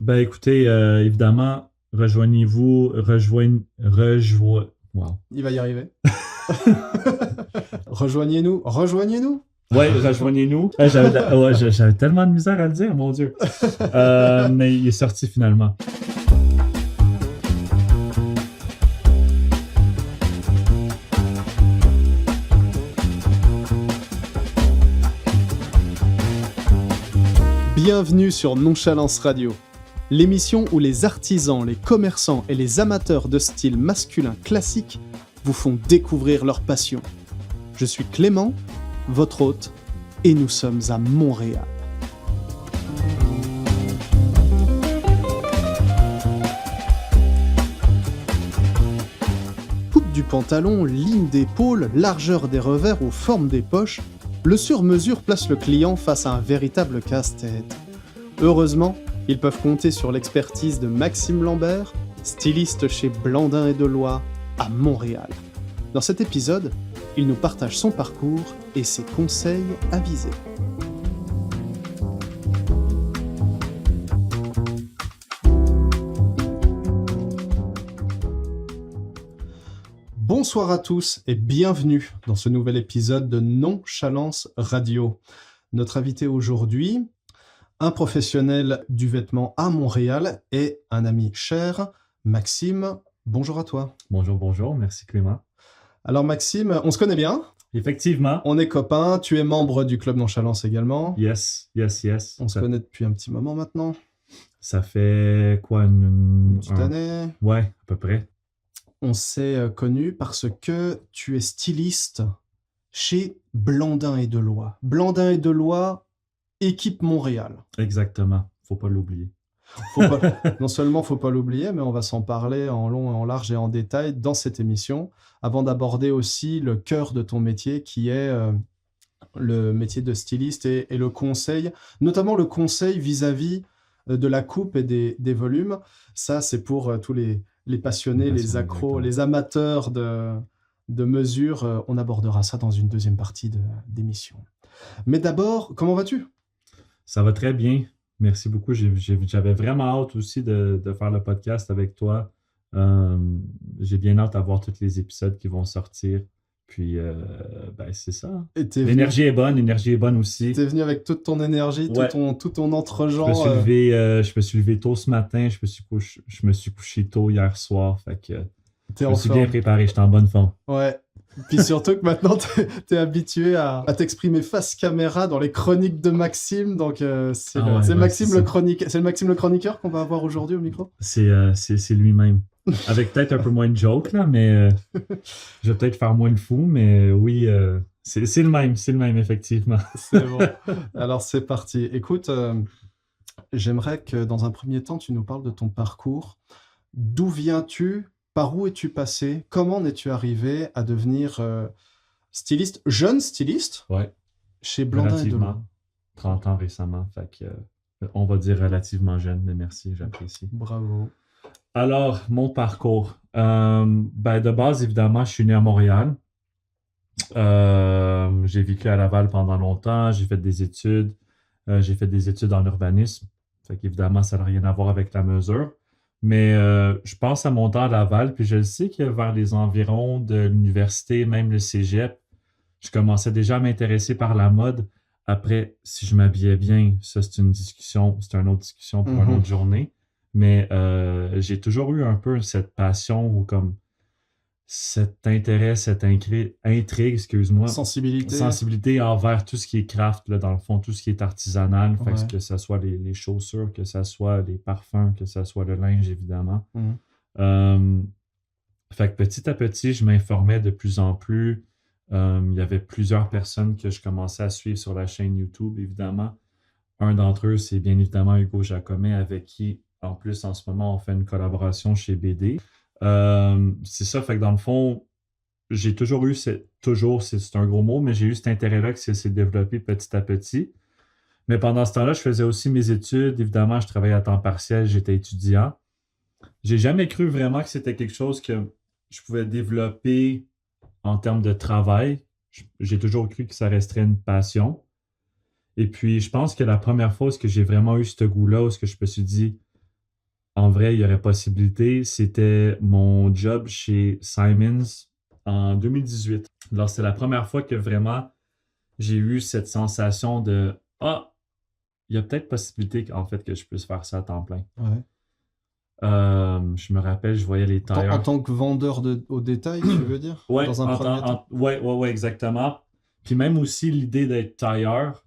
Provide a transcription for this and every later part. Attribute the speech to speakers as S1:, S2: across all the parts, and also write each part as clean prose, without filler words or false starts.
S1: Ben écoutez, évidemment, wow.
S2: Il va y arriver. Rejoignez-nous.
S1: Ouais, rejoignez-nous. J'avais tellement de misère à le dire, mon Dieu. Mais il est sorti finalement.
S2: Bienvenue sur Nonchalance Radio, l'émission où les artisans, les commerçants et les amateurs de style masculin classique vous font découvrir leur passion. Je suis Clément, votre hôte, et nous sommes à Montréal. Coupe du pantalon, ligne d'épaule, largeur des revers ou forme des poches, le sur-mesure place le client face à un véritable casse-tête. Heureusement, ils peuvent compter sur l'expertise de Maxime Lambert, styliste chez Blandin et Deloy à Montréal. Dans cet épisode, il nous partage son parcours et ses conseils avisés. Bonsoir à tous et bienvenue dans ce nouvel épisode de Nonchalance Radio. Notre invité aujourd'hui, un professionnel du vêtement à Montréal et un ami cher, Maxime. Bonjour à toi.
S1: Bonjour, merci Clément.
S2: Alors Maxime, on se connaît bien?
S1: Effectivement.
S2: On est copains, tu es membre du Club Nonchalance également.
S1: Yes.
S2: On se connaît depuis un petit moment maintenant.
S1: Ça fait quoi, une
S2: petite année?
S1: Ouais, à peu près.
S2: On s'est connus parce que tu es styliste chez Blandin et Deloy. Blandin et Deloy, équipe Montréal.
S1: Exactement, faut pas l'oublier.
S2: Non seulement faut pas l'oublier, mais on va s'en parler en long, en large et en détail dans cette émission, avant d'aborder aussi le cœur de ton métier qui est le métier de styliste et le conseil, notamment le conseil vis-à-vis de la coupe et des volumes. Ça, c'est pour tous les passionnés, les accros, les amateurs de mesure. On abordera ça dans une deuxième partie d'émission. Mais d'abord, comment vas-tu?
S1: Ça va très bien. Merci beaucoup. J'avais vraiment hâte aussi de faire le podcast avec toi. J'ai bien hâte d'avoir tous les épisodes qui vont sortir. Puis, c'est ça. L'énergie est bonne aussi.
S2: Tu es venu avec toute ton énergie,
S1: ouais.
S2: tout ton entre-gens.
S1: Je me suis levé tôt ce matin, je me suis couché tôt hier soir. Fait que je me suis bien préparé, j'étais en bonne forme.
S2: Ouais. Puis surtout que maintenant, tu es habitué à t'exprimer face caméra dans les chroniques de Maxime. Donc, c'est le Maxime le chroniqueur qu'on va avoir aujourd'hui au micro.
S1: C'est lui-même. Avec peut-être un peu moins de jokes, là, mais je vais peut-être faire moins le fou, mais oui, c'est le même, effectivement.
S2: C'est bon. Alors, c'est parti. Écoute, j'aimerais que dans un premier temps, tu nous parles de ton parcours. D'où viens-tu? Par où es-tu passé? Comment en es-tu arrivé à devenir styliste, jeune styliste?
S1: Ouais.
S2: Chez Blandin et Deloy.
S1: 30 ans récemment, fait que on va dire relativement jeune, mais merci, j'apprécie.
S2: Bravo.
S1: Alors, mon parcours. De base, évidemment, je suis né à Montréal. J'ai vécu à Laval pendant longtemps, j'ai fait des études. J'ai fait des études en urbanisme. Fait qu'évidemment, ça n'a rien à voir avec la mesure. Mais je pense à mon temps à Laval, puis je le sais que vers les environs de l'université, même le cégep, je commençais déjà à m'intéresser par la mode. Après, si je m'habillais bien, ça c'est une autre discussion pour une autre journée. Mais j'ai toujours eu un peu cette passion ou comme cet intérêt, cette intrigue, sensibilité envers tout ce qui est craft, là, dans le fond, tout ce qui est artisanal,
S2: Ouais.
S1: fait que ce soit les chaussures, que ce soit les parfums, que ce soit le linge, évidemment. Fait que petit à petit, je m'informais de plus en plus. Il y avait plusieurs personnes que je commençais à suivre sur la chaîne YouTube, évidemment. Un d'entre eux, c'est bien évidemment Hugo Jacomet, avec qui, en plus, en ce moment, on fait une collaboration chez BD. C'est ça, fait que dans le fond, j'ai toujours eu c'est un gros mot, mais j'ai eu cet intérêt-là qui s'est développé petit à petit. Mais pendant ce temps-là, je faisais aussi mes études. Évidemment, je travaillais à temps partiel, j'étais étudiant. J'ai jamais cru vraiment que c'était quelque chose que je pouvais développer en termes de travail. J'ai toujours cru que ça resterait une passion. Et puis, je pense que la première fois où j'ai vraiment eu ce goût-là, où je me suis dit, en vrai, il y aurait possibilité. C'était mon job chez Simons en 2018. Alors, c'est la première fois que vraiment j'ai eu cette sensation de Ah, il y a peut-être possibilité en fait que je puisse faire ça à temps plein.
S2: Ouais.
S1: Je me rappelle, je voyais les
S2: En
S1: tailleurs.
S2: tant que vendeur au détail, tu veux dire?
S1: Ouais,
S2: Dans un premier temps?
S1: ouais, exactement. Puis même aussi l'idée d'être tailleur.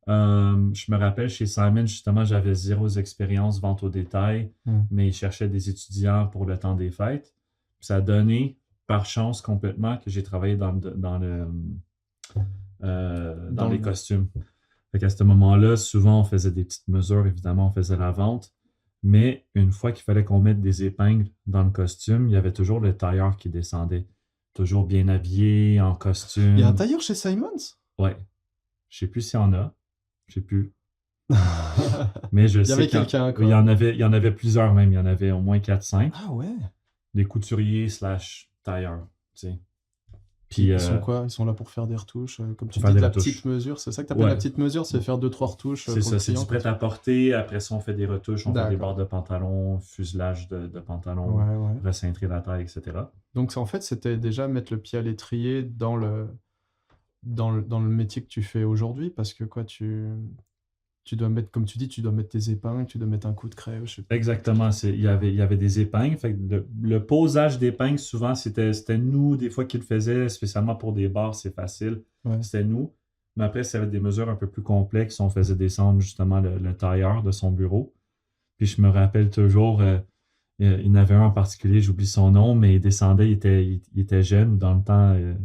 S1: Je me rappelle chez Simon, justement, j'avais zéro expérience vente au détail,
S2: Hmm.
S1: mais ils cherchaient des étudiants pour le temps des fêtes. Puis ça a donné, par chance complètement, que j'ai travaillé dans
S2: Dans
S1: les
S2: le...
S1: costumes. Fait qu'à ce moment-là, souvent, on faisait des petites mesures, évidemment, on faisait la vente. Mais une fois qu'il fallait qu'on mette des épingles dans le costume, il y avait toujours le tailleur qui descendait. Toujours bien habillé, en
S2: Il y a un
S1: costume.
S2: tailleur chez Simons?
S1: Ouais. Je sais plus s'il y en a. Je sais plus. Mais je
S2: Il y
S1: sais
S2: avait
S1: qu'il
S2: quelqu'un,
S1: y
S2: quoi.
S1: en avait, il y en avait plusieurs même. Il y en avait au moins 4-5.
S2: Ah ouais.
S1: Des couturiers slash tailleurs, tu sais.
S2: Puis
S1: Puis
S2: ils sont quoi? Ils sont là pour faire des retouches, comme tu
S1: pour faire
S2: dis, de
S1: des
S2: la
S1: retouches.
S2: petite mesure. C'est ça que tu appelles la
S1: Ouais,
S2: petite mesure? C'est faire 2-3 retouches
S1: c'est
S2: pour le
S1: ça. C'est
S2: client
S1: du
S2: quand tu...
S1: prêt-à-porter. Après ça, on fait des retouches. On fait des barres
S2: D'accord.
S1: de pantalon, fuselage de pantalon,
S2: Ouais, ouais.
S1: recintrer la taille, etc.
S2: Donc en fait, c'était déjà mettre le pied à l'étrier dans le métier que tu fais aujourd'hui, parce que quoi, tu dois mettre, comme tu dis, tu dois mettre tes épingles, tu dois mettre un coup de craie, je sais pas.
S1: Exactement. Il y avait des épingles. Fait que le posage d'épingles, souvent, c'était nous, des fois, qui le faisaient, spécialement pour des barres, c'est facile.
S2: Ouais.
S1: C'était nous. Mais après, ça avait des mesures un peu plus complexes. On faisait descendre justement le tailleur de son bureau. Puis je me rappelle toujours, il y en avait un en particulier, j'oublie son nom, mais il descendait, il était jeune. Dans le temps, tu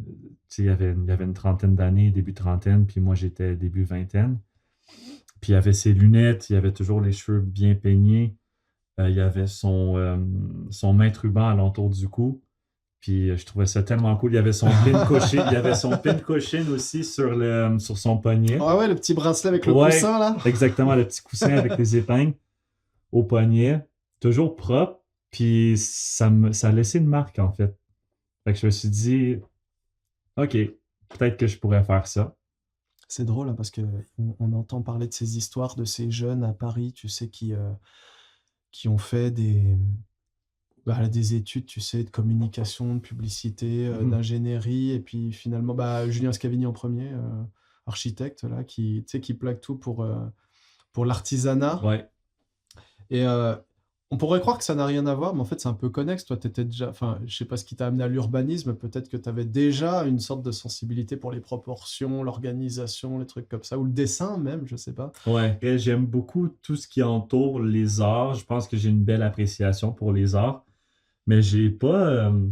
S1: sais, il y avait une trentaine d'années, début trentaine, puis moi, j'étais début vingtaine. Puis il avait ses lunettes, il avait toujours les cheveux bien peignés. Il avait son main-ruban alentour du cou. Puis je trouvais ça tellement cool. Il y avait son pin cushion, il y avait son pin cushion aussi sur son poignet.
S2: Ah ouais, le petit bracelet avec le
S1: Ouais,
S2: coussin, là.
S1: exactement, le petit coussin avec les épingles au poignet. Toujours propre. Puis ça a laissé une marque, en fait. Fait que je me suis dit, OK, peut-être que je pourrais faire ça.
S2: C'est drôle, hein, parce que on entend parler de ces histoires de ces jeunes à Paris, tu sais, qui ont fait des études, tu sais, de communication, de publicité,
S1: Mhm.
S2: d'ingénierie, et puis finalement, Julien Scavigny en premier, architecte, là, qui, tu sais, qui plaque tout pour l'artisanat.
S1: Ouais.
S2: Et on pourrait croire que ça n'a rien à voir, mais en fait, c'est un peu connexe. Toi, t'étais déjà, enfin, je sais pas ce qui t'a amené à l'urbanisme, peut-être que tu avais déjà une sorte de sensibilité pour les proportions, l'organisation, les trucs comme ça, ou le dessin même, je sais pas.
S1: Ouais, et j'aime beaucoup tout ce qui entoure les arts. Je pense que j'ai une belle appréciation pour les arts, mais j'ai
S2: Non?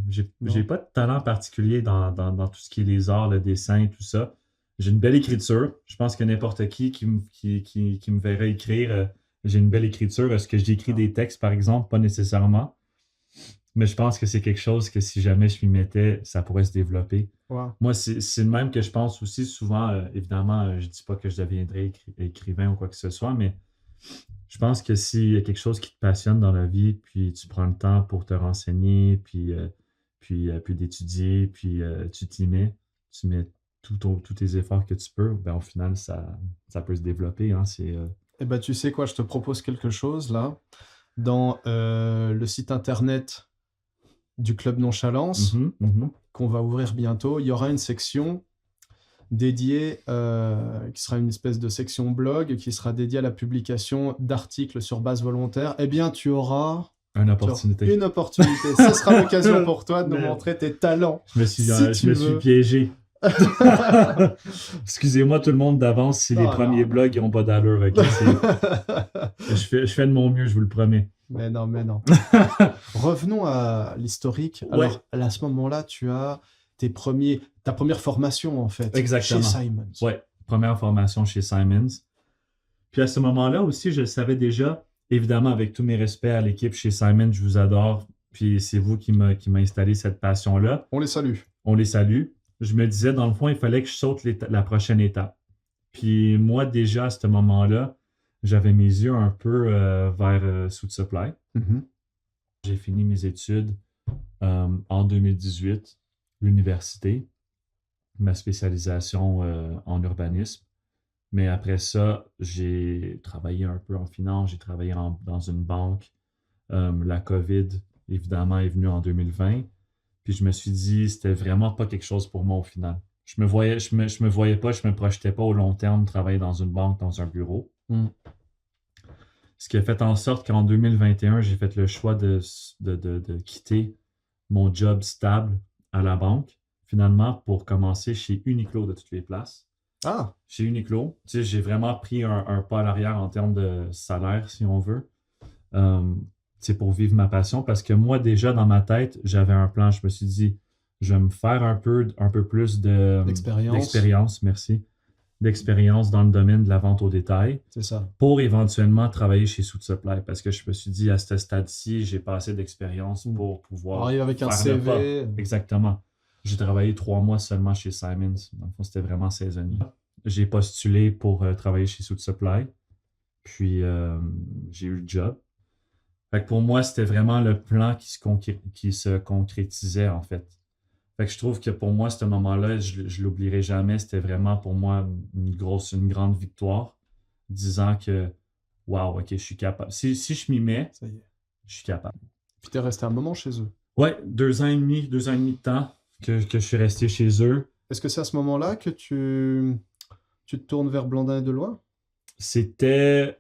S1: pas de talent particulier dans tout ce qui est les arts, le dessin, tout ça. J'ai une belle écriture. Je pense que n'importe qui me verrait écrire, j'ai une belle écriture. Est-ce que j'écris
S2: Ah,
S1: des textes, par exemple? Pas nécessairement. Mais je pense que c'est quelque chose que si jamais je m'y mettais, ça pourrait se développer.
S2: wow.
S1: Moi, c'est le même que je pense aussi souvent. Évidemment, je dis pas que je deviendrai écrivain ou quoi que ce soit, mais je pense que s'il y a quelque chose qui te passionne dans la vie, puis tu prends le temps pour te renseigner, puis d'étudier, puis tu t'y mets, tu mets tous tes efforts que tu peux, ben, au final, ça peut se développer. Hein,
S2: Eh ben, tu sais quoi, je te propose quelque chose là. Dans le site internet du Club Nonchalance,
S1: Mhm, mhm.
S2: qu'on va ouvrir bientôt, il y aura une section dédiée, qui sera une espèce de section blog, qui sera dédiée à la publication d'articles sur base volontaire. Eh bien, tu auras
S1: Une opportunité.
S2: une opportunité. Ce sera l'occasion pour toi de nous
S1: Mais
S2: montrer tes talents,
S1: je
S2: si
S1: je
S2: tu
S1: me suis
S2: veux.
S1: piégé. Excusez-moi tout le monde d'avance si les
S2: Non,
S1: premiers
S2: non,
S1: blogs n'ont pas d'allure. Ok? Je fais de mon mieux, je vous le promets.
S2: mais non, mais non. Revenons à l'historique.
S1: Ouais,
S2: Alors, à ce moment-là, tu as ta première formation, en fait, chez
S1: exactement.
S2: Simons.
S1: Ouais, première formation chez Simons. Puis à ce moment-là aussi, je le savais déjà, évidemment, avec tous mes respects à l'équipe chez Simons, je vous adore. Puis c'est vous qui m'a installé cette passion-là.
S2: On les salue.
S1: On les salue. Je me disais, dans le fond, il fallait que je saute la prochaine étape. Puis moi, déjà, à ce moment-là, j'avais mes yeux un peu vers Suit Supply.
S2: Mhm.
S1: J'ai fini mes études en 2018, l'université, ma spécialisation en urbanisme. Mais après ça, j'ai travaillé un peu en finance, j'ai travaillé dans une banque. La COVID, évidemment, est venue en 2020. Puis je me suis dit, c'était vraiment pas quelque chose pour moi au final. Je me voyais pas, je me projetais pas au long terme travailler dans une banque, dans un bureau.
S2: Mm.
S1: Ce qui a fait en sorte qu'en 2021, j'ai fait le choix de quitter mon job stable à la banque, finalement, pour commencer chez Uniqlo de toutes les places.
S2: Ah,
S1: Chez Uniqlo, tu sais, j'ai vraiment pris un pas à l'arrière en termes de salaire, si on veut. C'est pour vivre ma passion parce que moi, déjà, dans ma tête, j'avais un plan. Je me suis dit, je vais me faire un peu plus d'expérience, merci, d'expérience dans le domaine de la vente au détail
S2: c'est ça.
S1: pour éventuellement travailler chez Suit Supply parce que je me suis dit, à ce stade-ci, j'ai pas assez d'expérience pour pouvoir
S2: Arrive avec un
S1: faire le pas.
S2: CV.
S1: Exactement. J'ai travaillé 3 mois seulement chez Simons. Dans le fond, c'était vraiment saisonnier. J'ai postulé pour travailler chez Suit Supply. Puis, j'ai eu le job. Fait que pour moi, c'était vraiment le plan qui se concrétisait, en fait. Fait que je trouve que pour moi, ce moment-là, je l'oublierai jamais. C'était vraiment pour moi une grande victoire, disant que, waouh, ok, je suis capable. Si je m'y mets,
S2: Ça y est.
S1: je suis capable.
S2: Puis t'es resté un moment chez eux.
S1: Ouais, 2 ans et demi de temps que je suis resté chez eux.
S2: Est-ce que c'est à ce moment-là que tu te tournes vers Blandin et Deloy?
S1: C'était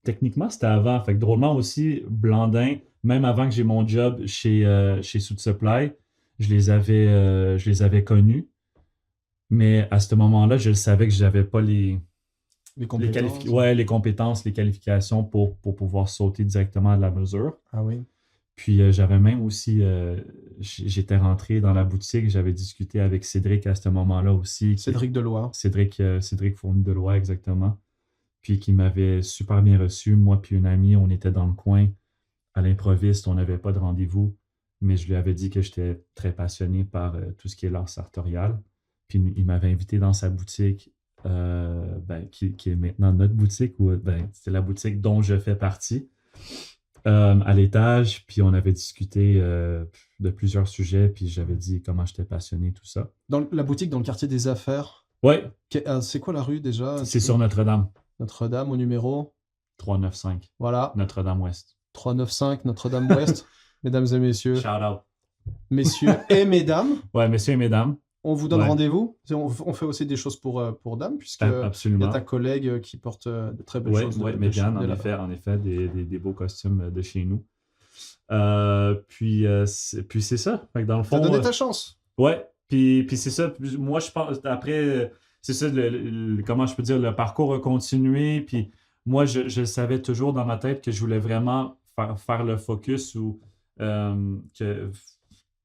S1: techniquement, c'était avant. Fait que drôlement aussi, Blandin, même avant que j'ai mon job chez Suit Supply, je les avais connus. Mais à ce moment-là, je le savais que je n'avais pas
S2: Les compétences?
S1: les compétences, les qualifications pour pouvoir sauter directement à la mesure.
S2: Ah oui.
S1: Puis j'avais même aussi, j'étais rentré dans la boutique, j'avais discuté avec Cédric à ce moment-là aussi.
S2: Cédric Deloy.
S1: Cédric Fournier-Deloy, exactement. Puis qui m'avait super bien reçu. Moi puis une amie, on était dans le coin à l'improviste, on n'avait pas de rendez-vous, mais je lui avais dit que j'étais très passionné par tout ce qui est l'art sartorial. Puis il m'avait invité dans sa boutique, qui est maintenant notre boutique, ou c'est la boutique dont je fais partie, à l'étage. Puis on avait discuté de plusieurs sujets, puis j'avais dit comment j'étais passionné, tout ça.
S2: Dans la boutique dans le quartier des affaires.
S1: Ouais,
S2: C'est quoi la rue déjà?
S1: c'est sur Notre-Dame,
S2: Notre-Dame au numéro.
S1: 395,
S2: Voilà.
S1: Notre-Dame-Ouest.
S2: 395 Notre-Dame-Ouest. Mesdames et messieurs.
S1: Shout out.
S2: Messieurs et mesdames.
S1: Ouais, messieurs et mesdames.
S2: On vous donne
S1: Ouais.
S2: rendez-vous. On fait aussi des choses pour dames, puisque il y
S1: Absolument.
S2: a ta collègue qui porte de très belles
S1: Oui,
S2: choses.
S1: Médiane,
S2: de là-bas.
S1: en effet, des beaux costumes de chez nous. Puis c'est ça. Fait que dans le fond.
S2: T'as donné ta chance.
S1: Ouais, puis c'est ça. Moi, je pense, après, c'est ça, comment je peux dire, le parcours a continué. Puis moi, je savais toujours dans ma tête que je voulais vraiment faire le focus ou tu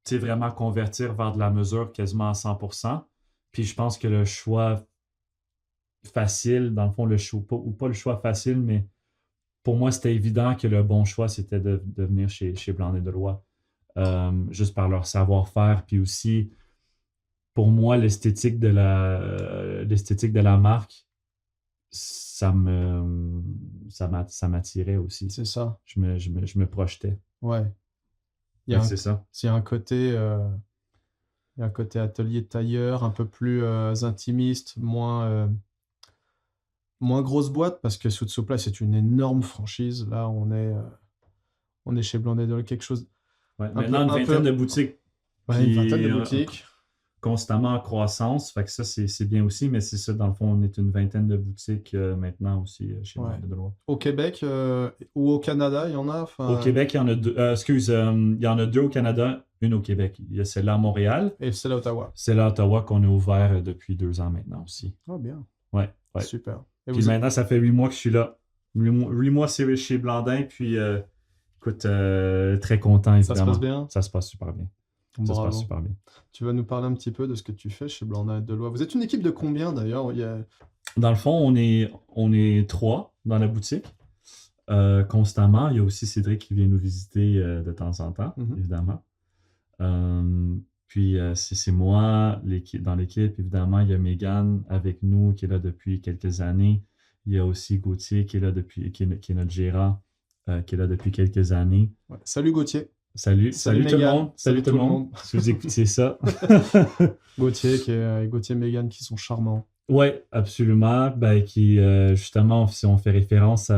S1: sais, vraiment convertir vers de la mesure quasiment à 100%. Puis je pense que le choix facile, dans le fond, ou pas le choix facile, mais pour moi, c'était évident que le bon choix, c'était de venir chez Blandin Deloy. Juste par leur savoir-faire, puis aussi, pour moi, l'esthétique de la marque, ça m'attirait aussi.
S2: C'est ça.
S1: Je me projetais.
S2: Ouais.
S1: C'est ça.
S2: Il y a un côté atelier de tailleur, un peu plus intimiste, moins grosse boîte, parce que Suit Supply, c'est une énorme franchise. Là, on est chez Blandin Deloy, quelque chose.
S1: Ouais, maintenant, une vingtaine de boutiques.
S2: Ouais, une vingtaine de
S1: Puis,
S2: boutiques.
S1: constamment en croissance. Fait que ça, c'est bien aussi, mais c'est ça, dans le fond, on est une vingtaine de boutiques maintenant aussi chez Blandin Deloy.
S2: Au Québec ou au Canada, il y en a?
S1: Au Québec, il y en a deux. Il y en a deux au Canada, une au Québec. Il y a celle-là à Montréal.
S2: Et celle à Ottawa.
S1: Celle-là à Ottawa qu'on a ouvert depuis 2 ans maintenant aussi.
S2: Oh, bien.
S1: Ouais.
S2: Super. Et
S1: Puis maintenant, ça fait 8 mois que je suis là. 8 mois, c'est chez Blandin. Puis, écoute, très content, évidemment.
S2: Ça se passe bien?
S1: Ça se passe super bien.
S2: Bravo.
S1: Ça se passe super bien.
S2: Tu vas nous parler un petit peu de ce que tu fais chez Blandin Deloy. Vous êtes une équipe de combien d'ailleurs?
S1: Dans le fond, on est 3 dans la boutique. Constamment. Il y a aussi Cédric qui vient nous visiter de temps en temps, évidemment. Puis c'est moi dans l'équipe, évidemment. Il y a Mégane avec nous qui est là depuis quelques années. Il y a aussi Gauthier qui est là qui est notre gérant, qui est là depuis quelques années.
S2: Ouais. Salut Gauthier.
S1: Salut tout le monde. Salut tout le monde. Si vous écoutez ça.
S2: Gauthier et Mégane qui sont charmants.
S1: Oui, absolument. Qui, justement, si on fait référence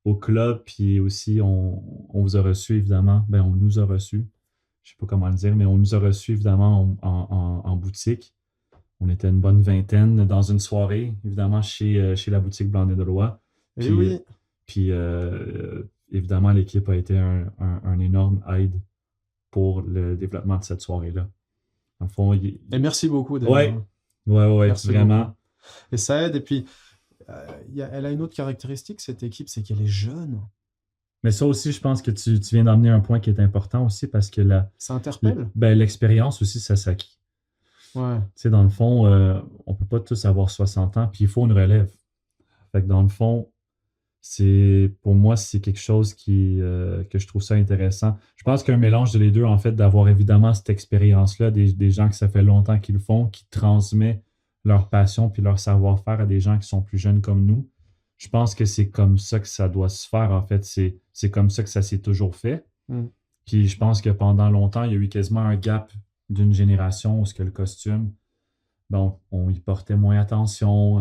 S1: au club, puis aussi on vous a reçu évidemment, ben on nous a reçus, je sais pas comment le dire, mais on nous a reçus évidemment en boutique. On était une bonne vingtaine dans une soirée, évidemment, chez la boutique Blanc de Lois.
S2: Et
S1: Puis,
S2: oui,
S1: évidemment, l'équipe a été un énorme aide pour le développement de cette soirée-là. En fond,
S2: et merci beaucoup d'ailleurs,
S1: ouais,
S2: hein.
S1: ouais,
S2: Merci
S1: vraiment.
S2: beaucoup. Et ça aide. Et puis, elle a une autre caractéristique, cette équipe, c'est qu'elle est jeune.
S1: Mais ça aussi, je pense que tu viens d'emmener un point qui est important aussi parce que
S2: Ça interpelle.
S1: l'expérience aussi, ça s'acquiert.
S2: Ouais.
S1: Tu sais, dans le fond, on peut pas tous avoir 60 ans, puis il faut une relève. Fait que dans le fond, pour moi, c'est quelque chose que je trouve ça intéressant. Je pense qu'un mélange de les deux, en fait, d'avoir évidemment cette expérience-là, des gens que ça fait longtemps qu'ils le font, qui transmettent leur passion puis leur savoir-faire à des gens qui sont plus jeunes comme nous. Je pense que c'est comme ça que ça doit se faire, en fait. C'est comme ça que ça s'est toujours fait.
S2: Mm.
S1: Puis je pense que pendant longtemps, il y a eu quasiment un gap d'une génération où ce que le costume, bon, on y portait moins attention.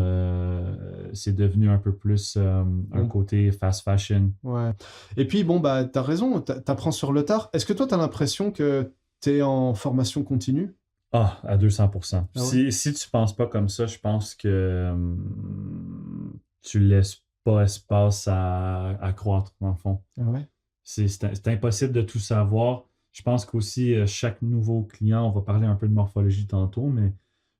S1: C'est devenu un peu plus un côté fast fashion.
S2: Ouais. Et puis, bon, bah, t'as raison, t'apprends sur le tard. Est-ce que toi, t'as l'impression que t'es en formation continue?
S1: Ah, à 200%.
S2: Ah ouais?
S1: Si tu penses pas comme ça, je pense que tu laisses pas espace à croître, dans le fond.
S2: Ah ouais?
S1: C'est impossible de tout savoir. Je pense qu'aussi, chaque nouveau client, on va parler un peu de morphologie tantôt, mais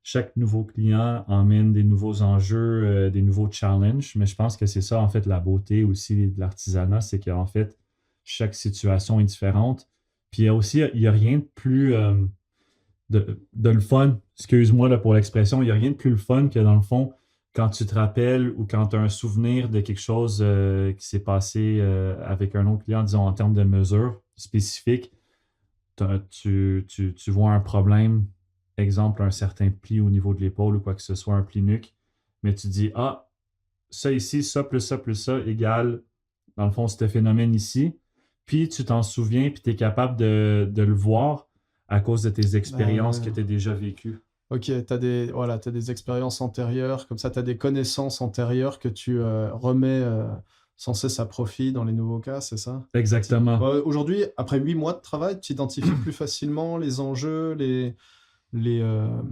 S1: chaque nouveau client emmène des nouveaux enjeux, des nouveaux challenges. Mais je pense que c'est ça, en fait, la beauté aussi de l'artisanat, c'est qu'en fait, chaque situation est différente. Puis il y a rien de plus de le fun. Excuse-moi là, pour l'expression, il n'y a rien de plus le fun que dans le fond, quand tu te rappelles ou quand tu as un souvenir de quelque chose qui s'est passé avec un autre client, disons en termes de mesures spécifiques, tu vois un problème, exemple, un certain pli au niveau de l'épaule ou quoi que ce soit, un pli nuque, mais tu dis, ah, ça ici, ça plus ça, égale, dans le fond, ce phénomène ici. Puis tu t'en souviens, puis tu es capable de le voir à cause de tes expériences que tu as déjà vécues.
S2: Ok, t'as des expériences antérieures, comme ça, t'as des connaissances antérieures que tu remets sans cesse à profit dans les nouveaux cas, c'est ça?
S1: Exactement.
S2: Aujourd'hui, après 8 mois de travail, tu identifies plus facilement les enjeux, les, euh,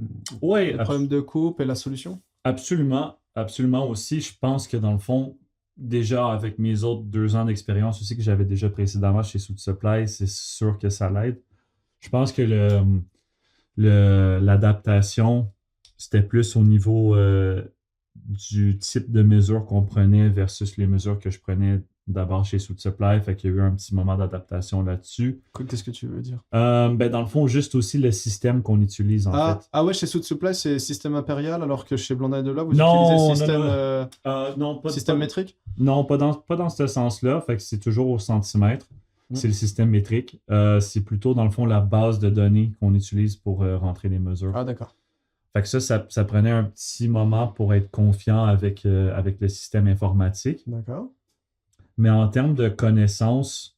S1: Oui,
S2: les problèmes de coupe et la solution?
S1: absolument. Absolument aussi. Je pense que dans le fond, déjà avec mes autres 2 ans d'expérience aussi que j'avais déjà précédemment chez Suit Supply, c'est sûr que ça l'aide. Je pense que l'adaptation, c'était plus au niveau du type de mesure qu'on prenait versus les mesures que je prenais d'abord chez Suit Supply. Fait qu'il y a eu un petit moment d'adaptation là-dessus.
S2: Qu'est-ce que tu veux dire?
S1: Ben, dans le fond, juste aussi le système qu'on utilise en fait.
S2: Ah ouais, chez Suit Supply, c'est système impérial, alors que chez Blanc de là, vous
S1: Non,
S2: utilisez
S1: non,
S2: système,
S1: non,
S2: système métrique?
S1: non, pas dans ce sens-là. Fait que c'est toujours au centimètre.
S2: Mm.
S1: C'est le système métrique. C'est plutôt, dans le fond, la base de données qu'on utilise pour rentrer les mesures.
S2: Ah d'accord.
S1: Fait que ça prenait un petit moment pour être confiant avec le système informatique.
S2: D'accord.
S1: Mais en termes de connaissances,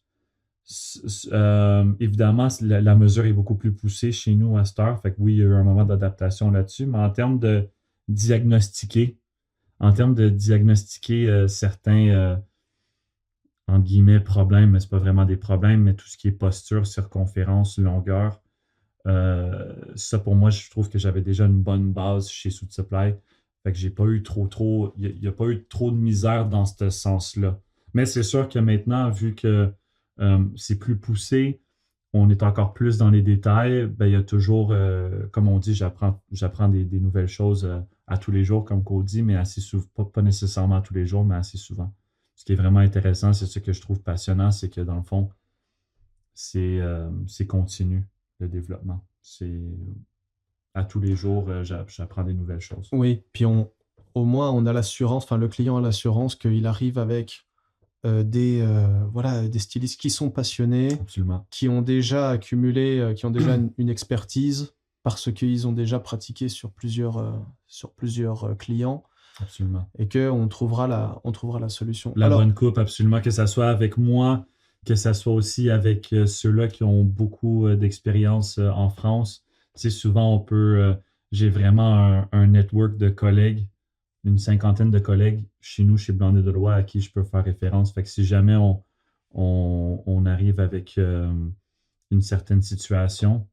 S1: évidemment, la mesure est beaucoup plus poussée chez nous à cette heure. Fait que oui, il y a eu un moment d'adaptation là-dessus. Mais diagnostiquer, en termes de diagnostiquer certains, entre guillemets, problèmes, mais c'est pas vraiment des problèmes, mais tout ce qui est posture, circonférence, longueur, ça pour moi, je trouve que j'avais déjà une bonne base chez Suit Supply. Fait que j'ai pas eu il n'y a pas eu trop de misère dans ce sens-là. Mais c'est sûr que maintenant, vu que c'est plus poussé, on est encore plus dans les détails, ben, il y a toujours, comme on dit, j'apprends des nouvelles choses à tous les jours, comme qu'on dit, mais assez souvent, pas nécessairement tous les jours, mais assez souvent. Ce qui est vraiment intéressant, c'est ce que je trouve passionnant, c'est que dans le fond, c'est continu, le développement. C'est à tous les jours, j'apprends des nouvelles choses.
S2: Oui, puis au moins on a l'assurance, enfin le client a l'assurance qu'il arrive avec des stylistes qui sont passionnés,
S1: Absolument.
S2: qui ont déjà accumulé, qui ont déjà une expertise parce qu'ils ont déjà pratiqué sur plusieurs clients
S1: Absolument.
S2: et qu'on trouvera la solution.
S1: La bonne coupe, absolument, que ça soit avec moi, que ça soit aussi avec ceux-là qui ont beaucoup d'expérience en France. Tu sais, souvent, j'ai vraiment un network de collègues une cinquantaine de collègues chez nous, chez Blanc de Deloitte, à qui je peux faire référence. Fait que si jamais on arrive avec une certaine situation,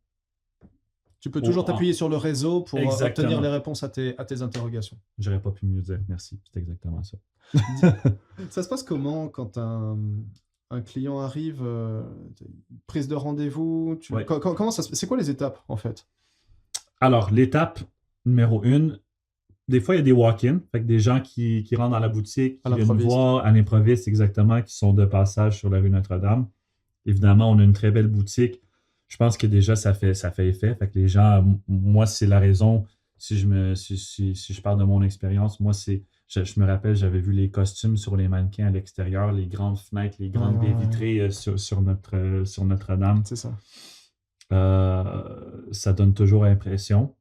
S2: Tu peux toujours t'appuyer sur le réseau pour
S1: Exactement.
S2: obtenir les réponses à tes interrogations.
S1: J'aurais pas pu mieux dire. Merci. C'est exactement ça.
S2: Ça se passe comment quand un client arrive, prise de rendez-vous,
S1: Ouais.
S2: comment ça c'est quoi les étapes en fait?
S1: Alors, l'étape numéro 1, des fois, il y a des walk-ins, fait que des gens qui rentrent dans la boutique,
S2: À
S1: qui viennent nous
S2: l'improviste.
S1: voir à l'improviste exactement, qui sont de passage sur la rue Notre-Dame. Évidemment, on a une très belle boutique. Je pense que déjà, ça fait effet. Fait que les gens, moi, c'est la raison, si je parle de mon expérience, moi, je me rappelle, j'avais vu les costumes sur les mannequins à l'extérieur, les grandes fenêtres, les grandes baies vitrées sur Notre-Dame.
S2: C'est ça.
S1: Ça donne toujours l'impression.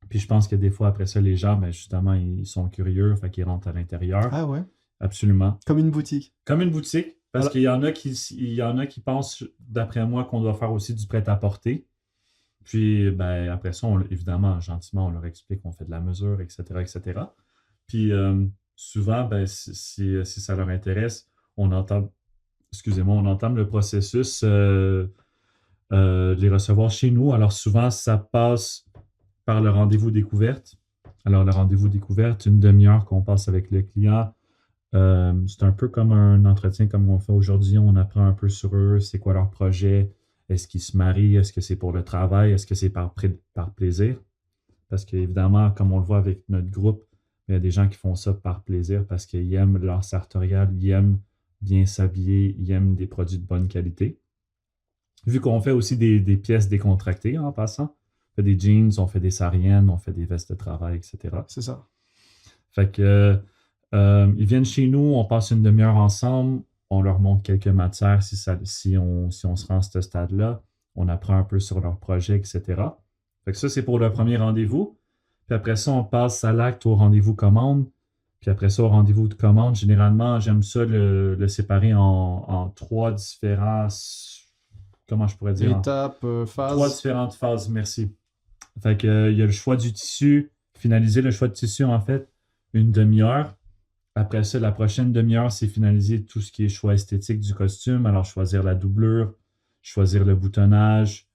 S1: Puis je pense que des fois, après ça, les gens, ben justement, ils sont curieux, fait qu'ils rentrent à l'intérieur.
S2: Ah ouais?
S1: Absolument.
S2: Comme une boutique.
S1: Comme une boutique, parce
S2: Alors-
S1: qu'il y en a qui pensent, d'après moi, qu'on doit faire aussi du prêt-à-porter. Puis, ben, après ça, évidemment, gentiment, on leur explique qu'on fait de la mesure, etc., etc. Puis, souvent, ben, si ça leur intéresse, on entame le processus de les recevoir chez nous. Alors, souvent, ça passe par le rendez-vous découverte. Alors, le rendez-vous découverte, une demi-heure qu'on passe avec le client. C'est un peu comme un entretien comme on fait aujourd'hui. On apprend un peu sur eux, c'est quoi leur projet, est-ce qu'ils se marient, est-ce que c'est pour le travail, est-ce que c'est par plaisir. Parce qu'évidemment, comme on le voit avec notre groupe, il y a des gens qui font ça par plaisir parce qu'ils aiment leur sartorial, ils aiment bien s'habiller, ils aiment des produits de bonne qualité. Vu qu'on fait aussi des pièces décontractées en passant, on fait des jeans, on fait des sariennes, on fait des vestes de travail, etc.
S2: C'est ça.
S1: Fait que ils viennent chez nous, on passe une demi-heure ensemble, on leur montre quelques matières si on se rend à ce stade-là, on apprend un peu sur leur projet, etc. Fait que ça, c'est pour le premier rendez-vous. Puis après ça, on passe à l'acte au rendez-vous commande. Puis après ça, au rendez-vous de commande, généralement, j'aime ça le séparer en trois différents. Comment je pourrais dire?
S2: Étapes, phases.
S1: Trois différentes phases, merci. Fait que, il y a le choix du tissu, finaliser le choix de tissu, en fait, une demi-heure. Après ça, la prochaine demi-heure, c'est finaliser tout ce qui est choix esthétique du costume. Alors, choisir la doublure, choisir le boutonnage,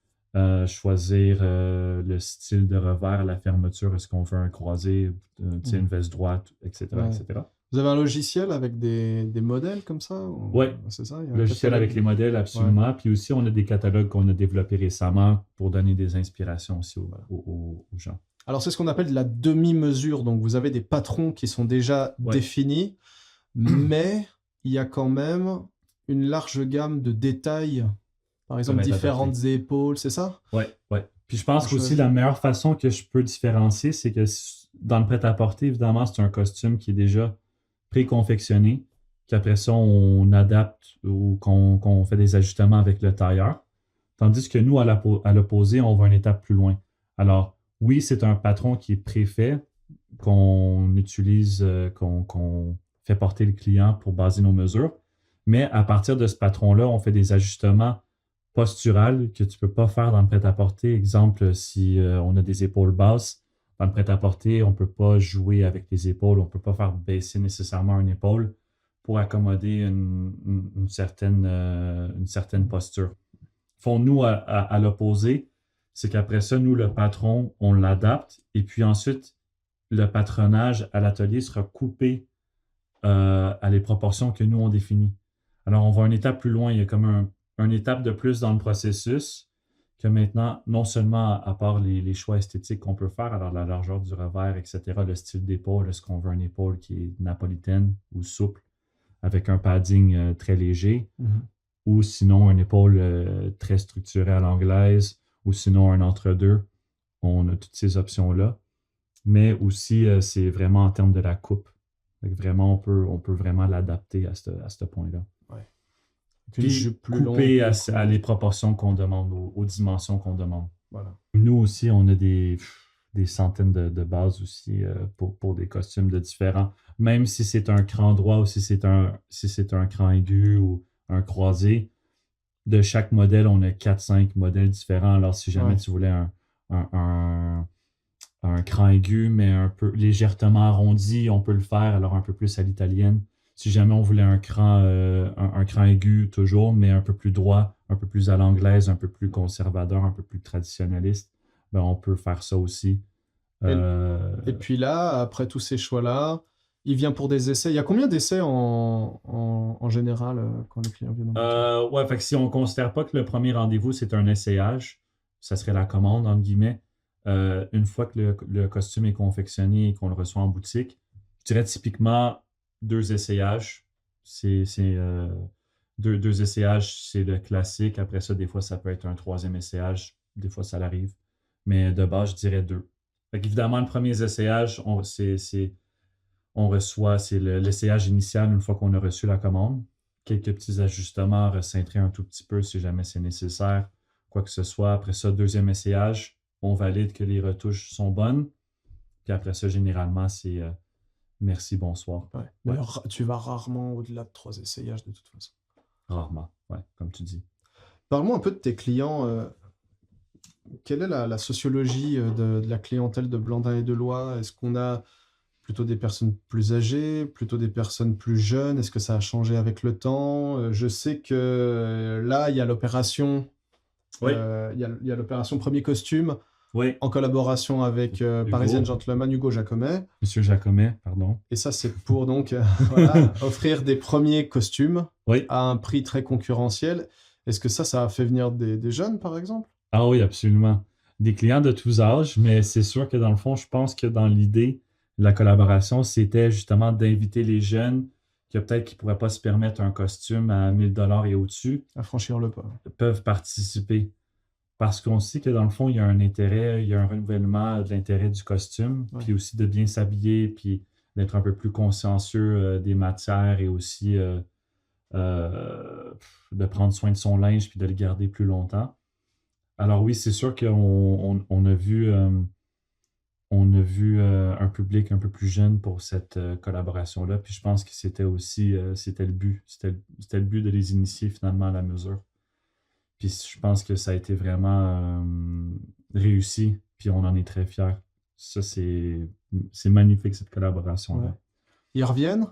S1: choisir le style de revers, la fermeture, est-ce qu'on veut un croisé, une veste droite, etc.,
S2: Ouais.
S1: etc.
S2: Vous avez un logiciel avec des modèles comme ça?
S1: Oui,
S2: C'est ça? Il y a un
S1: logiciel
S2: catalogue.
S1: avec les modèles, absolument. Puis aussi, on a des catalogues qu'on a développés récemment pour donner des inspirations aussi aux gens.
S2: Alors, c'est ce qu'on appelle de la demi-mesure. Donc, vous avez des patrons qui sont déjà
S1: Ouais.
S2: définis, mais il y a quand même une large gamme de détails. Par exemple,
S1: Peuvent être
S2: différentes épaules, c'est ça?
S1: Ouais, ouais. Puis je pense
S2: Je-
S1: qu'aussi la meilleure façon que je peux différencier, c'est que dans le prêt-à-porter, évidemment, c'est un costume qui est déjà préconfectionné, qu'après ça, on adapte ou qu'on fait des ajustements avec le tailleur. Tandis que nous, à l'opposé, on va une étape plus loin. Alors, oui, c'est un patron qui est préfet, qu'on utilise, qu'on fait porter le client pour baser nos mesures. Mais à partir de ce patron-là, on fait des ajustements posturales que tu ne peux pas faire dans le prêt-à-porter. Exemple, si on a des épaules basses, dans le prêt-à-porter, on ne peut pas jouer avec les épaules, on ne peut pas faire baisser nécessairement une épaule pour accommoder une certaine posture. Font-nous à l'opposé, c'est qu'après ça, nous, le patron, on l'adapte et puis ensuite, le patronage à l'atelier sera coupé à les proportions que nous, on définit. Alors, on va une étape plus loin. Il y a comme une étape de plus dans le processus que maintenant, non seulement à part les choix esthétiques qu'on peut faire, alors la largeur du revers, etc., le style d'épaule, est-ce qu'on veut une épaule qui est napolitaine ou souple avec un padding très léger, ou sinon une épaule très structurée à l'anglaise, ou sinon un entre-deux. On a toutes ces options-là. Mais aussi, c'est vraiment en termes de la coupe. Donc, vraiment, on peut vraiment l'adapter à ce point-là.
S2: Ouais.
S1: Puis
S2: Une jupe plus
S1: couper
S2: longue,
S1: à les proportions qu'on demande, aux dimensions qu'on demande.
S2: Voilà.
S1: Nous aussi, on a des centaines de bases aussi pour des costumes de différents. Même si c'est un cran droit ou si c'est un cran aigu ou un croisé, de chaque modèle, on a 4-5 modèles différents. Alors, si jamais tu voulais un cran aigu, mais un peu légèrement arrondi, on peut le faire, alors un peu plus à l'italienne. Si jamais on voulait un cran aigu toujours, mais un peu plus droit, un peu plus à l'anglaise, un peu plus conservateur, un peu plus traditionnaliste, ben on peut faire ça aussi.
S2: Et,
S1: Euh,
S2: et puis là, après tous ces choix-là, il vient pour des essais. Il y a combien d'essais en général quand le client vient dans boutique?
S1: ouais, fait que si on ne considère pas que le premier rendez-vous, c'est un essayage, ça serait la commande, entre guillemets. Une fois que le costume est confectionné et qu'on le reçoit en boutique, je dirais typiquement 2 essayages. C'est deux essayages, c'est le classique. Après ça, des fois, ça peut être un troisième essayage. Des fois, ça l'arrive. Mais de base, je dirais 2. Fait qu'évidemment, le premier essayage, on reçoit, c'est l'essayage initial une fois qu'on a reçu la commande. Quelques petits ajustements, recintrer un tout petit peu si jamais c'est nécessaire, quoi que ce soit. Après ça, deuxième essayage, on valide que les retouches sont bonnes. Puis après ça, généralement, c'est merci, bonsoir.
S2: Ouais. Mais
S1: Ouais.
S2: tu vas rarement au-delà de 3 essayages de toute façon.
S1: Rarement, ouais, comme tu dis.
S2: Parle-moi un peu de tes clients. Quelle est la sociologie de la clientèle de Blandin et Deloy? Est-ce qu'on a plutôt des personnes plus âgées, plutôt des personnes plus jeunes? Est-ce que ça a changé avec le temps? Je sais que là, il y a l'opération,
S1: Oui,
S2: il y a l'opération Premier Costume
S1: oui.
S2: en collaboration avec Parisian Gentleman, Hugo Jacomet.
S1: Monsieur Jacomet, pardon.
S2: Et ça, c'est pour donc voilà, offrir des premiers costumes
S1: Oui.
S2: à un prix très concurrentiel. Est-ce que ça a fait venir des jeunes, par exemple?
S1: Ah oui, absolument. Des clients de tous âges, mais c'est sûr que dans le fond, je pense que dans l'idée, la collaboration, c'était justement d'inviter les jeunes que peut-être qu'ils ne pourraient pas se permettre un costume à 1000 $ et au-dessus,
S2: À franchir le pas.
S1: peuvent participer. Parce qu'on sait que dans le fond, il y a un intérêt, il y a un renouvellement de l'intérêt du costume,
S2: Ouais.
S1: puis aussi de bien s'habiller, puis d'être un peu plus consciencieux des matières et aussi de prendre soin de son linge puis de le garder plus longtemps. Alors oui, c'est sûr qu'on a vu un public un peu plus jeune pour cette collaboration-là. Puis je pense que c'était aussi c'était le but. C'était le but de les initier finalement à la mesure. Puis je pense que ça a été vraiment réussi. Puis on en est très fiers. Ça, c'est magnifique cette collaboration-là.
S2: Ouais. Ils reviennent?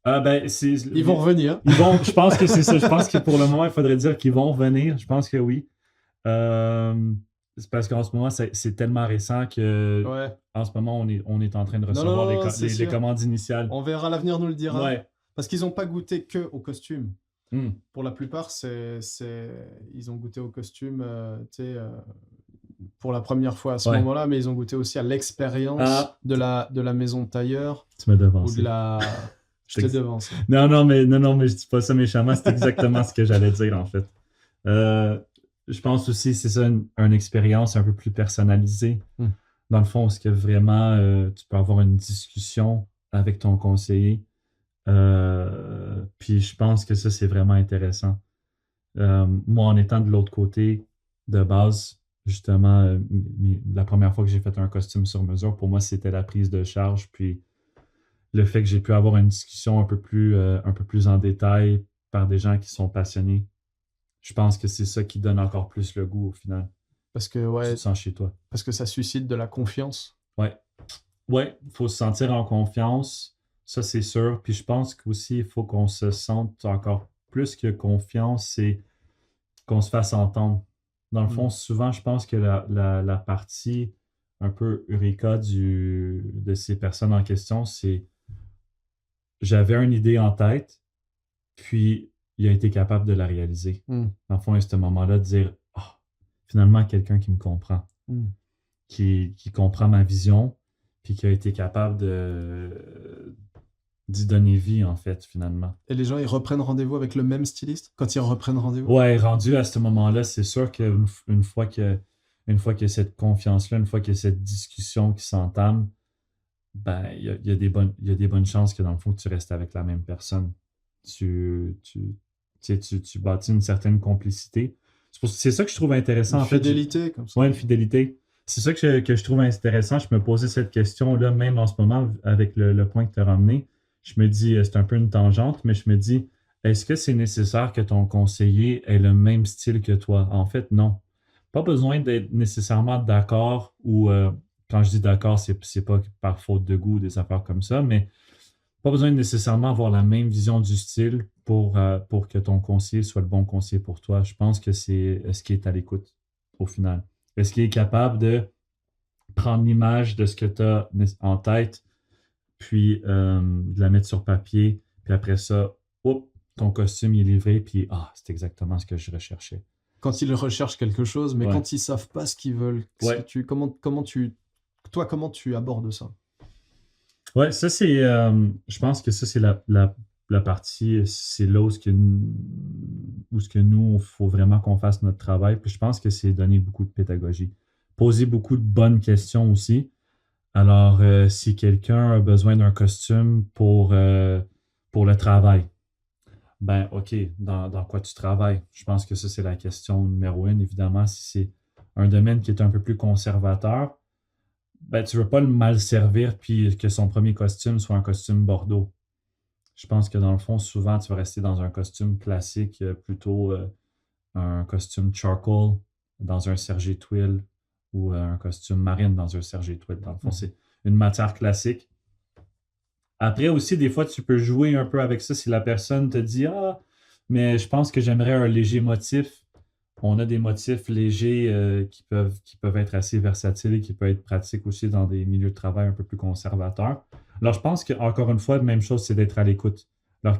S1: Ah ben,
S2: Ils vont revenir.
S1: je pense que c'est ça. Je pense que pour le moment, il faudrait dire qu'ils vont revenir. Je pense que oui. C'est parce qu'en ce moment, c'est tellement récent que
S2: Ouais.
S1: en ce moment, on est en train de
S2: Non,
S1: recevoir
S2: non, c'est
S1: les
S2: sûr.
S1: commandes initiales.
S2: On verra, l'avenir nous le dira.
S1: Ouais.
S2: Parce qu'ils n'ont pas goûté que au costume.
S1: Hmm.
S2: Pour la plupart, ils ont goûté au costume tu sais, pour la première fois à ce
S1: Ouais.
S2: moment-là, mais ils ont goûté aussi à l'expérience
S1: Ah.
S2: de la maison de tailleur
S1: Tu m'as
S2: ou
S1: devancé.
S2: de la... Je te devance.
S1: Non, mais je dis pas ça méchamment. C'est exactement ce que j'allais dire, en fait. Je pense aussi, c'est ça, une expérience un peu plus personnalisée.
S2: Hmm.
S1: Dans le fond, est-ce que vraiment tu peux avoir une discussion avec ton conseiller? Puis je pense que ça, c'est vraiment intéressant. Moi, en étant de l'autre côté, de base, justement, la première fois que j'ai fait un costume sur mesure, pour moi, c'était la prise de charge. Puis le fait que j'ai pu avoir une discussion un peu plus en détail par des gens qui sont passionnés, je pense que c'est ça qui donne encore plus le goût au final.
S2: Parce que,
S1: Tu
S2: ouais,
S1: te sens chez toi.
S2: parce que ça suscite de la confiance.
S1: Ouais. Ouais, il faut se sentir en confiance. Ça, c'est sûr. Puis je pense qu'aussi, il faut qu'on se sente encore plus que confiance, c'est qu'on se fasse entendre. Dans le fond, souvent, je pense que la partie un peu eureka de ces personnes en question, c'est j'avais une idée en tête, puis il a été capable de la réaliser.
S2: Mm.
S1: Dans le fond, à ce moment-là, de dire ah, finalement, quelqu'un qui me comprend, qui comprend ma vision, puis qui a été capable d'y donner vie, en fait, finalement.
S2: Et les gens, ils reprennent rendez-vous avec le même styliste quand ils reprennent rendez-vous?
S1: Ouais, rendu à ce moment-là, c'est sûr qu'une fois qu'il y a cette confiance-là, une fois qu'il y a cette discussion qui s'entame, ben, il y a des bonnes chances que dans le fond, tu restes avec la même personne. Tu bâtis une certaine complicité. C'est ça que je trouve intéressant.
S2: Une
S1: en fait.
S2: fidélité, comme ça.
S1: Ouais, une fidélité. C'est ça que je trouve intéressant. Je me posais cette question-là, même en ce moment, avec le point que tu as ramené. Je me dis, c'est un peu une tangente, mais je me dis, est-ce que c'est nécessaire que ton conseiller ait le même style que toi? En fait, non. Pas besoin d'être nécessairement d'accord ou quand je dis d'accord, c'est pas par faute de goût, des affaires comme ça, mais pas besoin de nécessairement avoir la même vision du style pour que ton conseiller soit le bon conseiller pour toi. Je pense que c'est ce qui est à l'écoute au final. Est-ce qu'il est capable de prendre l'image de ce que tu as en tête, puis de la mettre sur papier, puis après ça, hop, ton costume il est livré, puis c'est exactement ce que je recherchais.
S2: Quand ils recherchent quelque chose, mais
S1: Ouais.
S2: quand ils savent pas ce qu'ils veulent,
S1: Ouais.
S2: comment tu abordes ça?
S1: Ouais, ça c'est. Je pense que ça c'est la partie, c'est là où ce que nous, il faut vraiment qu'on fasse notre travail. Puis je pense que c'est donner beaucoup de pédagogie. Poser beaucoup de bonnes questions aussi. Alors, si quelqu'un a besoin d'un costume pour le travail, ben OK, dans quoi tu travailles? Je pense que ça, c'est la question numéro 1. Évidemment, si c'est un domaine qui est un peu plus conservateur, ben, tu veux pas le mal servir puis que son premier costume soit un costume bordeaux. Je pense que dans le fond, souvent, tu vas rester dans un costume classique, plutôt un costume charcoal dans un sergé twill ou un costume marine dans un sergé twill. Dans le fond, c'est une matière classique. Après aussi, des fois, tu peux jouer un peu avec ça si la personne te dit mais je pense que j'aimerais un léger motif. On a des motifs légers qui peuvent être assez versatiles et qui peuvent être pratiques aussi dans des milieux de travail un peu plus conservateurs. Alors, je pense qu'encore une fois, la même chose, c'est d'être à l'écoute. Alors,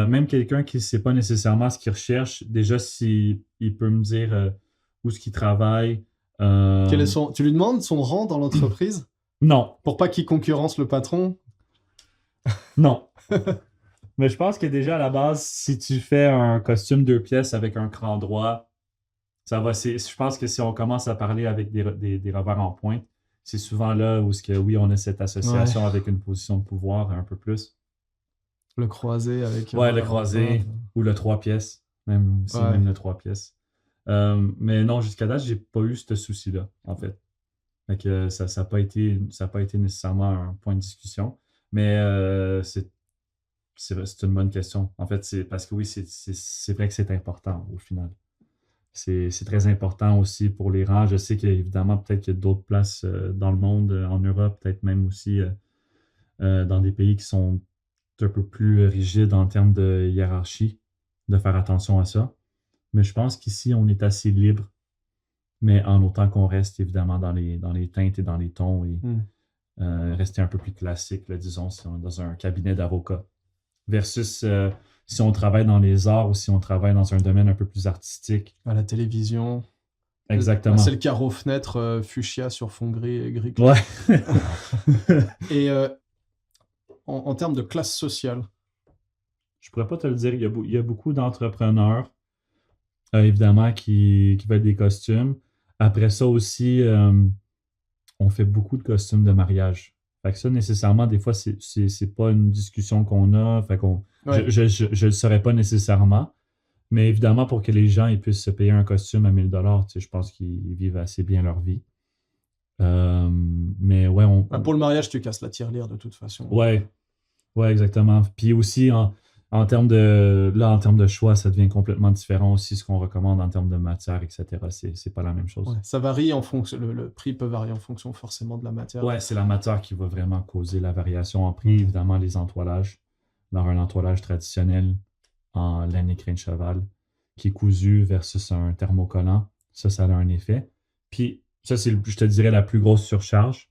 S1: même quelqu'un qui ne sait pas nécessairement ce qu'il recherche, déjà, s'il il peut me dire où est-ce qu'il travaille.
S2: Tu lui demandes son rang dans l'entreprise
S1: Non,
S2: pour pas qu'il concurrence le patron?
S1: non. Mais je pense que déjà, à la base, si tu fais un costume 2 pièces avec un cran droit, je pense que si on commence à parler avec des revers en pointe, c'est souvent là où oui, on a cette association avec une position de pouvoir un peu plus.
S2: Le croisé avec...
S1: Ouais, le croisé ou le 3 pièces, même le 3 pièces. Mais non, jusqu'à date, j'ai pas eu ce souci-là, en fait. Fait que ça n'a pas été nécessairement un point de discussion. Mais c'est une bonne question. En fait, c'est parce que oui, c'est vrai que c'est important au final. C'est très important aussi pour les rangs. Je sais qu'évidemment, peut-être qu'il y a d'autres places dans le monde, en Europe, peut-être même aussi dans des pays qui sont un peu plus rigides en termes de hiérarchie, de faire attention à ça. Mais je pense qu'ici, on est assez libre, mais en autant qu'on reste évidemment dans les teintes et dans les tons et rester un peu plus classique, là, disons, si on est dans un cabinet d'avocat. Versus si on travaille dans les arts ou si on travaille dans un domaine un peu plus artistique.
S2: À la télévision.
S1: Exactement.
S2: C'est le carreau-fenêtre fuchsia sur fond gris et gris.
S1: Ouais.
S2: Et en termes de classe sociale?
S1: Je pourrais pas te le dire. Il y a beaucoup d'entrepreneurs, évidemment, qui veulent des costumes. Après ça aussi, on fait beaucoup de costumes de mariage. Fait que ça, nécessairement, des fois, c'est pas une discussion qu'on a. Fait qu'on, je le saurais pas nécessairement. Mais évidemment, pour que les gens ils puissent se payer un costume à 1000 $, je pense qu'ils vivent assez bien leur vie. Mais ouais,
S2: pour le mariage, tu casses la tirelire de toute façon.
S1: Ouais, exactement. Puis aussi, en termes de choix, ça devient complètement différent aussi ce qu'on recommande en termes de matière, etc. C'est pas la même chose.
S2: Ouais, ça varie en fonction, le prix peut varier en fonction forcément de la matière.
S1: Ouais, c'est la matière qui va vraiment causer la variation en prix. Évidemment, les entoilages. Dans un entoilage traditionnel en laine et crin de cheval qui est cousu versus un thermocollant, ça a un effet. Puis ça, c'est, je te dirais, la plus grosse surcharge.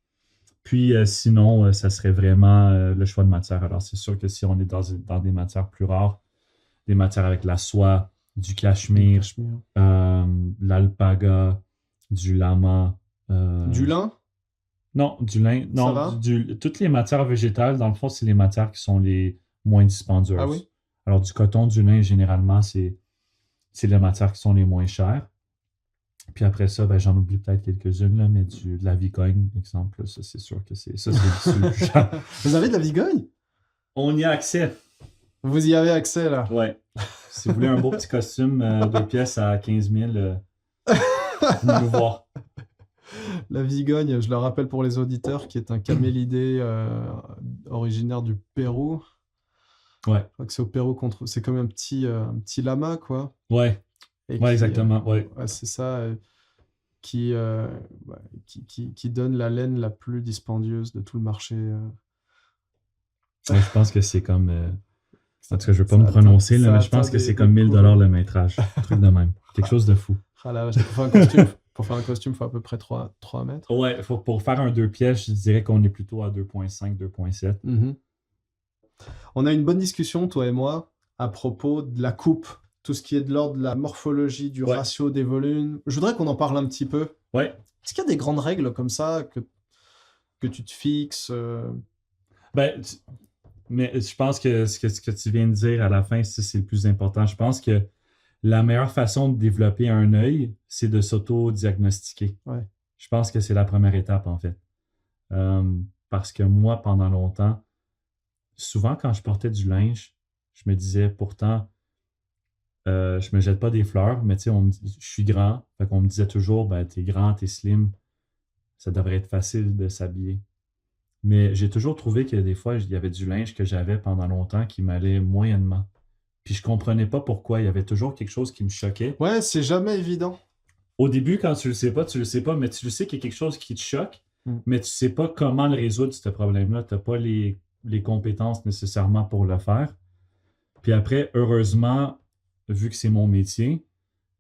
S1: Puis sinon, ça serait vraiment le choix de matière. Alors, c'est sûr que si on est dans des matières plus rares, des matières avec la soie, du cachemire, l'alpaga, du lama.
S2: Du lin?
S1: Non, du lin. Non,
S2: ça va?
S1: Toutes les matières végétales, dans le fond, c'est les matières qui sont les moins dispendieuses.
S2: Ah oui?
S1: Alors, du coton, du lin, généralement, c'est les matières qui sont les moins chères. Puis après ça, ben, j'en oublie peut-être quelques-unes, là, mais de la vigogne, exemple, ça, c'est sûr que c'est le plus cher.
S2: Vous avez de la vigogne?
S1: On y a accès.
S2: Vous y avez accès, là?
S1: Ouais. Si vous voulez un beau petit costume 2 pièces à 15 000, venez nous voir.
S2: La vigogne, je le rappelle pour les auditeurs, qui est un camélidé originaire du Pérou.
S1: Ouais.
S2: Je crois que c'est au Pérou c'est comme un petit lama, quoi.
S1: Ouais.
S2: Et
S1: ouais, exactement. Ouais.
S2: C'est ça. qui, ouais, qui donne la laine la plus dispendieuse de tout le marché.
S1: Ouais, je pense que c'est comme. En
S2: Ça,
S1: tout cas, je ne veux pas
S2: ça
S1: me
S2: atteint,
S1: prononcer, là,
S2: ça
S1: mais je pense
S2: atteint
S1: que c'est
S2: des
S1: comme 1000
S2: couronnes.
S1: le métrage. Un truc de même. Quelque chose de fou.
S2: Ah là, pour faire un costume, il faut à peu près 3 mètres.
S1: Ouais, pour faire un 2 pièces, je dirais qu'on est plutôt à 2,5, 2,7.
S2: Mhm. On a une bonne discussion, toi et moi, à propos de la coupe, tout ce qui est de l'ordre de la morphologie, du
S1: Ouais.
S2: ratio des volumes. Je voudrais qu'on en parle un petit peu.
S1: Ouais.
S2: Est-ce qu'il y a des grandes règles comme ça que tu te fixes
S1: Ben, mais je pense que ce que tu viens de dire à la fin, c'est le plus important. Je pense que la meilleure façon de développer un œil, c'est de s'auto-diagnostiquer.
S2: Ouais.
S1: Je pense que c'est la première étape, en fait. Parce que moi, pendant longtemps, souvent quand je portais du linge, je me disais pourtant, je me jette pas des fleurs, mais tu sais, je suis grand. Fait qu'on me disait toujours, ben, t'es grand, t'es slim, ça devrait être facile de s'habiller. Mais j'ai toujours trouvé que des fois, il y avait du linge que j'avais pendant longtemps qui m'allait moyennement. Puis je comprenais pas pourquoi. Il y avait toujours quelque chose qui me choquait.
S2: Ouais, c'est jamais évident.
S1: Au début, quand tu le sais pas, mais tu le sais qu'il y a quelque chose qui te choque,
S2: Mm.
S1: mais tu sais pas comment le résoudre, ce problème-là. Tu n'as pas les compétences nécessairement pour le faire. Puis après, heureusement, vu que c'est mon métier,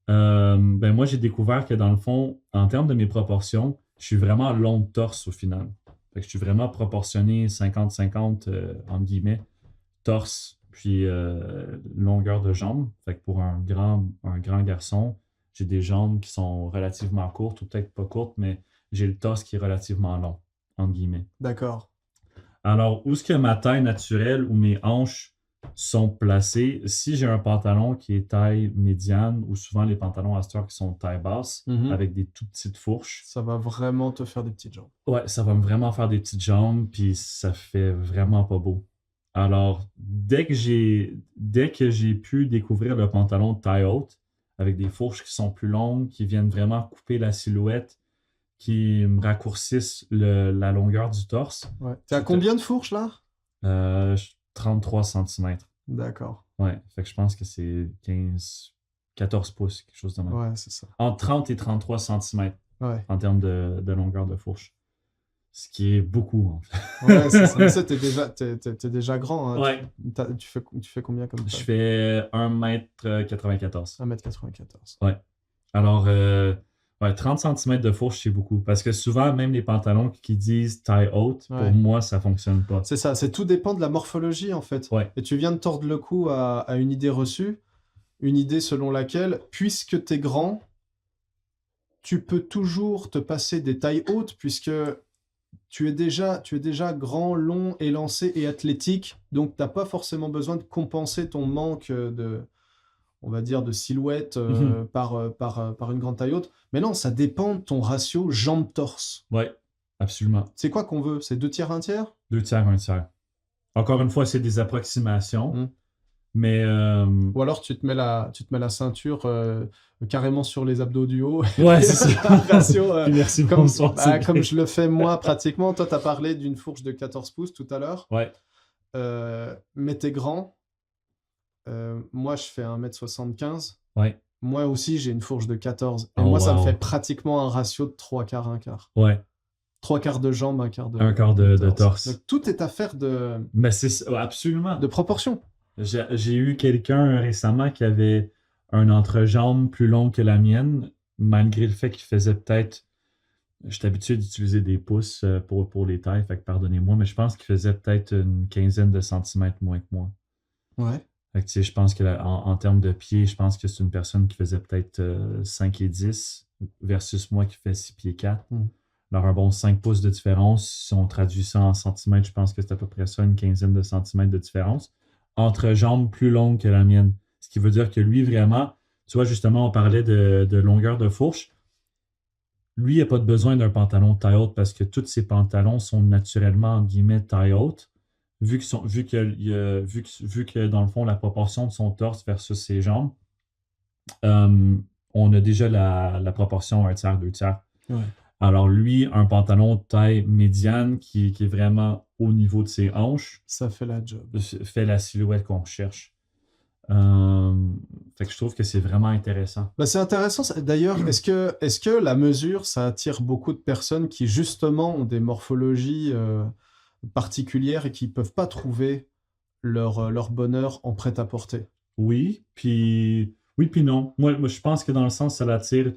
S1: ben moi, j'ai découvert que dans le fond, en termes de mes proportions, je suis vraiment long de torse au final. Fait que je suis vraiment proportionné 50-50, entre guillemets, torse, puis longueur de jambes. Fait que pour un grand garçon, j'ai des jambes qui sont relativement courtes, ou peut-être pas courtes, mais j'ai le torse qui est relativement long, entre guillemets.
S2: D'accord.
S1: Alors, où est-ce que ma taille naturelle ou mes hanches sont placées? Si j'ai un pantalon qui est taille médiane, ou souvent les pantalons à cette heure qui sont taille basse,
S2: Mhm.
S1: avec des tout petites fourches,
S2: Ça va vraiment te faire des petites jambes.
S1: ouais, ça va vraiment faire des petites jambes, puis ça fait vraiment pas beau. Alors, dès que j'ai pu découvrir le pantalon de taille haute, avec des fourches qui sont plus longues, qui viennent vraiment couper la silhouette, qui me raccourcissent la longueur du torse,
S2: Ouais. T'es à combien de fourches là?
S1: 33 cm.
S2: D'accord.
S1: Ouais, fait que je pense que c'est 14 pouces, quelque chose de même.
S2: Ouais, c'est ça.
S1: Entre 30 et 33 cm
S2: Ouais.
S1: en termes de longueur de fourche. Ce qui est beaucoup, en fait.
S2: Ouais, c'est ça. Mais ça, t'es déjà grand. Hein.
S1: Ouais.
S2: Tu fais combien comme
S1: Je
S2: taille?
S1: fais 1,94 m.
S2: 1,94 m.
S1: Ouais. Alors, ouais, 30 cm de fourche, c'est beaucoup. Parce que souvent, même les pantalons qui disent taille haute,
S2: Ouais.
S1: pour moi, ça fonctionne pas.
S2: C'est ça, tout dépend de la morphologie en fait.
S1: Ouais.
S2: Et tu viens de tordre le cou à une idée reçue, une idée selon laquelle, puisque t'es grand, tu peux toujours te passer des tailles hautes, puisque tu es déjà grand, long, élancé et athlétique, donc t'as pas forcément besoin de compenser ton manque on va dire, de silhouette par une grande taille haute. Mais non, ça dépend de ton ratio jambes-torse.
S1: Ouais, absolument.
S2: C'est quoi qu'on veut? C'est 2 tiers, 1 tiers?
S1: 2 tiers, 1 tiers. Encore une fois, c'est des approximations. Mais.
S2: Ou alors tu te mets la ceinture carrément sur les abdos du haut.
S1: Ouais, c'est ça.
S2: Ratio,
S1: Merci,
S2: comme
S1: bonsoir.
S2: comme je le fais moi pratiquement. Toi, tu as parlé d'une fourche de 14 pouces tout à l'heure.
S1: Ouais.
S2: Mais t'es grand. Moi, je fais 1m75.
S1: Ouais.
S2: Moi aussi, j'ai une fourche de 14. Et
S1: Oh,
S2: moi, ça me
S1: wow.
S2: fait pratiquement un ratio de 3 quarts, 1 quart.
S1: Ouais.
S2: 3 quarts de jambe, 1 quart de
S1: Un quart de torse.
S2: Donc, tout est affaire de
S1: Mais c'est absolument.
S2: proportion.
S1: J'ai eu quelqu'un récemment qui avait un entrejambe plus long que la mienne, malgré le fait qu'il faisait peut-être. J'étais habitué d'utiliser des pouces pour les tailles, fait que pardonnez-moi, mais je pense qu'il faisait peut-être une quinzaine de centimètres moins que moi.
S2: Ouais.
S1: Fait que, tu sais, je pense que en termes de pied, je pense que c'est une personne qui faisait peut-être 5 et 10 versus moi qui fais 6 pieds 4. Alors, un bon 5 pouces de différence, si on traduit ça en centimètres, je pense que c'est à peu près ça, une quinzaine de centimètres de différence entre jambes plus longues que la mienne. Ce qui veut dire que lui, vraiment, tu vois, justement, on parlait de longueur de fourche. Lui, il n'a pas de besoin d'un pantalon taille haute parce que tous ses pantalons sont naturellement, entre guillemets, taille haute. Vu que, dans le fond, la proportion de son torse versus ses jambes, on a déjà la proportion 1 tiers, 2 tiers.
S2: Ouais.
S1: Alors lui, un pantalon de taille médiane qui est vraiment au niveau de ses hanches,
S2: Ça fait la job.
S1: fait la silhouette qu'on cherche. Fait que je trouve que c'est vraiment intéressant.
S2: Bah, c'est intéressant. D'ailleurs, est-ce que la mesure, ça attire beaucoup de personnes qui, justement, ont des morphologies particulières et qui ne peuvent pas trouver leur bonheur en prêt-à-porter?
S1: Oui, puis non. Moi, je pense que dans le sens, ça l'attire.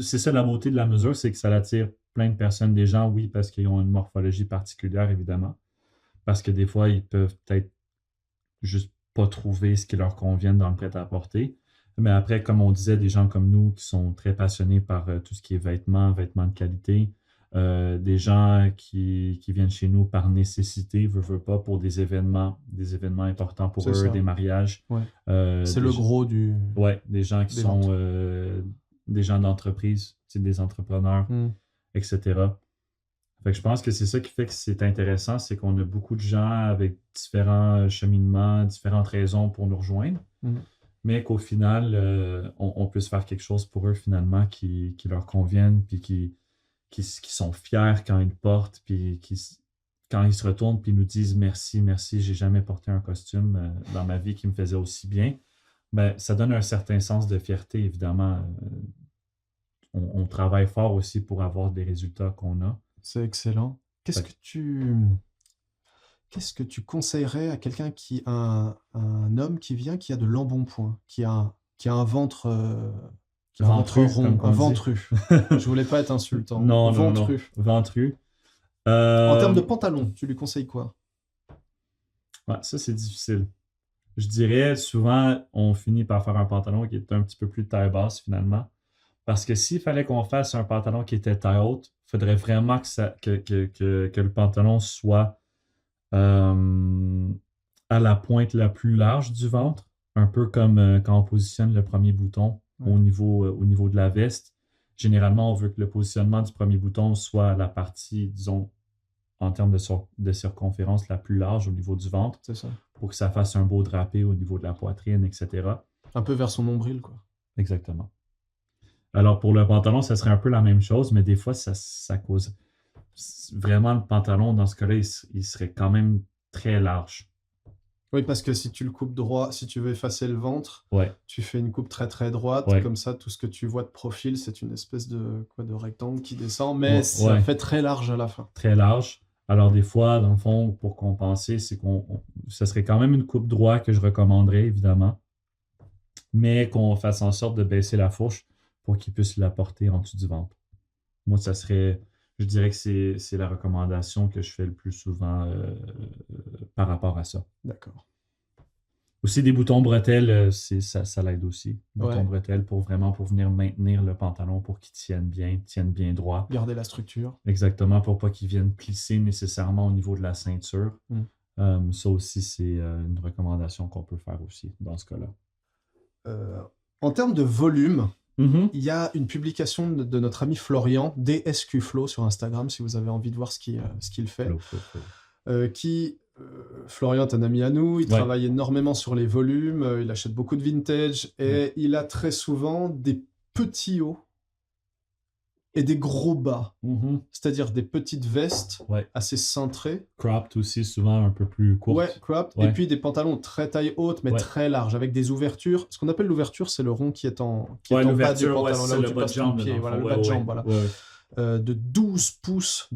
S1: C'est ça la beauté de la mesure, c'est que ça l'attire plein de personnes. Des gens, oui, parce qu'ils ont une morphologie particulière, évidemment. Parce que des fois, ils peuvent peut-être juste pas trouver ce qui leur convienne dans le prêt-à-porter. Mais après, comme on disait, des gens comme nous qui sont très passionnés par tout ce qui est vêtements de qualité, des gens qui viennent chez nous par nécessité, veut pas, pour des événements importants pour
S2: C'est
S1: eux,
S2: ça.
S1: des mariages.
S2: Ouais. C'est
S1: Des
S2: le
S1: gens-
S2: gros du...
S1: Ouais, des gens qui
S2: des
S1: sont
S2: ventes.
S1: des gens d'entreprise, tu sais, des entrepreneurs,
S2: Hmm.
S1: etc. Fait que je pense que c'est ça qui fait que c'est intéressant, c'est qu'on a beaucoup de gens avec différents cheminements, différentes raisons pour nous rejoindre,
S2: Hmm.
S1: mais qu'au final, on puisse faire quelque chose pour eux finalement qui leur convienne, puis qui sont fiers quand ils le portent, puis quand ils se retournent, puis nous disent merci, merci, j'ai jamais porté un costume dans ma vie qui me faisait aussi bien. Ben, ça donne un certain sens de fierté, évidemment. On travaille fort aussi pour avoir des résultats qu'on a.
S2: C'est excellent. Qu'est-ce
S1: Fait
S2: que tu... Qu'est-ce que tu conseillerais à quelqu'un un homme qui vient, qui a de l'embonpoint, qui a un ventre,
S1: Ventru,
S2: rond,
S1: comme
S2: un
S1: qu'on dit.
S2: ventru. Je voulais pas être insultant.
S1: Non,
S2: Ventru.
S1: Ventru.
S2: En termes de pantalon, tu lui conseilles quoi?
S1: Ouais, ça, c'est difficile. Je dirais, souvent, on finit par faire un pantalon qui est un petit peu plus taille basse, finalement. Parce que s'il fallait qu'on fasse un pantalon qui était taille haute, il faudrait vraiment que le pantalon soit euh, à la pointe la plus large du ventre, un peu comme quand on positionne le premier bouton
S2: Ouais.
S1: au niveau de la veste. Généralement, on veut que le positionnement du premier bouton soit à la partie, disons, en termes de circonférence la plus large au niveau du ventre,
S2: C'est ça.
S1: pour que ça fasse un beau drapé au niveau de la poitrine, etc.
S2: Un peu vers son nombril, quoi.
S1: Exactement. Alors, pour le pantalon, ça serait un peu la même chose, mais des fois, ça cause... Vraiment, le pantalon, dans ce cas-là, il serait quand même très large.
S2: Oui, parce que si tu le coupes droit, si tu veux effacer le ventre,
S1: Ouais,
S2: tu fais une coupe très très droite,
S1: Ouais.
S2: comme ça, tout ce que tu vois de profil, c'est une espèce de rectangle qui descend, mais
S1: Ouais,
S2: ça
S1: ouais.
S2: fait très large à la fin.
S1: très large. Alors, des fois, dans le fond, pour compenser, c'est ça serait quand même une coupe droite que je recommanderais, évidemment, mais qu'on fasse en sorte de baisser la fourche pour qu'il puisse la porter en dessous du ventre. Moi, je dirais que c'est la recommandation que je fais le plus souvent par rapport à ça.
S2: D'accord.
S1: Aussi, des boutons bretelles, ça l'aide aussi. Boutons
S2: Ouais.
S1: bretelles pour venir maintenir le pantalon pour qu'il tienne bien droit.
S2: Garder la structure.
S1: Exactement, pour pas qu'il vienne plisser nécessairement au niveau de la ceinture.
S2: Mm.
S1: Ça aussi, c'est une recommandation qu'on peut faire aussi dans ce cas-là.
S2: En termes de volume,
S1: Mhm.
S2: il y a une publication de notre ami Florian, DSQ Flow sur Instagram, si vous avez envie de voir ce qu'il fait.
S1: Flow.
S2: Florian est un ami à nous, il
S1: Ouais.
S2: travaille énormément sur les volumes, il achète beaucoup de vintage et il a très souvent des petits hauts et des gros bas,
S1: Mhm.
S2: c'est-à-dire des petites vestes
S1: Ouais.
S2: assez cintrées.
S1: Cropped aussi, souvent un peu plus courte.
S2: Ouais, cropped.
S1: Ouais.
S2: Et puis des pantalons très taille haute, mais
S1: Ouais.
S2: très larges, avec des ouvertures. Ce qu'on appelle l'ouverture, c'est le rond qui est en bas du
S1: l'ouverture,
S2: pantalon,
S1: c'est
S2: là où
S1: le
S2: tu
S1: bas de
S2: passes ton
S1: jambe.
S2: pied.
S1: dans le
S2: Voilà,
S1: fond.
S2: le bas de jambe,
S1: Ouais.
S2: voilà.
S1: Ouais.
S2: De 12 pouces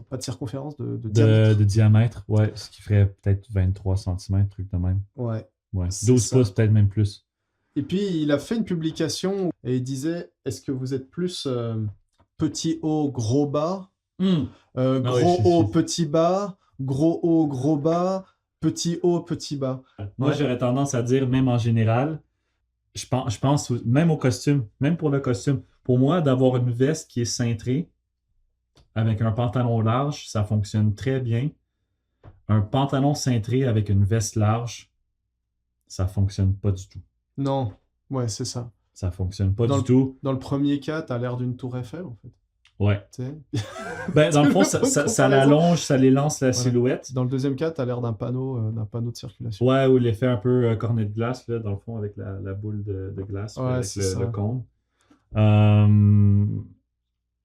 S2: pas de circonférence, de diamètre.
S1: De diamètre, ouais. Ce qui ferait peut-être 23 cm, truc de même.
S2: Ouais.
S1: Ouais.
S2: C'est
S1: 12
S2: ça.
S1: pouces, peut-être même plus.
S2: Et puis, il a fait une publication et il disait, est-ce que vous êtes plus petit haut, gros bas, gros
S1: ouais,
S2: haut, petit bas, gros haut, gros bas, petit haut, petit bas?
S1: Moi,
S2: Ouais.
S1: j'aurais tendance à dire, même en général, je pense même au costume, même pour le costume, pour moi, d'avoir une veste qui est cintrée avec un pantalon large, ça fonctionne très bien. Un pantalon cintré avec une veste large, ça fonctionne pas du tout.
S2: Non, ouais, c'est ça.
S1: Ça fonctionne pas
S2: Dans
S1: du tout.
S2: Dans le premier cas, t'as l'air d'une tour Eiffel, en fait.
S1: Ouais.
S2: Tu sais.
S1: Ben, dans le fond,
S2: C'est une
S1: ça
S2: comparaison.
S1: l'allonge, ça l'élance la
S2: Voilà.
S1: silhouette.
S2: Dans le deuxième cas, t'as l'air d'un panneau de circulation.
S1: Ouais, ou l'effet un peu cornet de glace, là, dans le fond, avec la boule de glace,
S2: Ouais,
S1: avec
S2: c'est ça.
S1: le cône.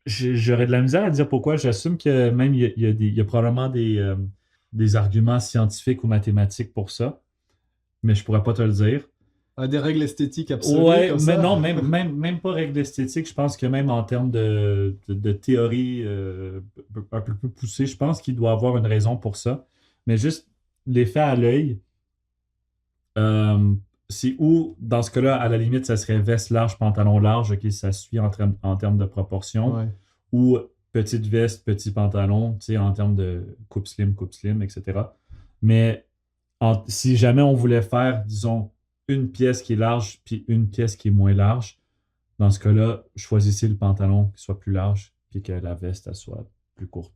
S1: J'aurais de la misère à dire pourquoi. J'assume que même il y a probablement des arguments scientifiques ou mathématiques pour ça. mais je pourrais pas te le dire.
S2: Des règles esthétiques absolues
S1: Ouais,
S2: comme
S1: mais
S2: ça?
S1: non, même pas règle esthétique. Je pense que même en termes de théorie un peu plus poussée, je pense qu'il doit avoir une raison pour ça. Mais juste l'effet à l'œil, euh, c'est où, dans ce cas-là, à la limite, ça serait veste large, pantalon large, ok, ça suit en termes de proportion,
S2: Ouais.
S1: ou petite veste, petit pantalon, tu sais, en termes de coupe slim, etc. Mais si jamais on voulait faire, disons, une pièce qui est large puis une pièce qui est moins large, dans ce cas-là, choisissez le pantalon qui soit plus large puis que la veste elle soit plus courte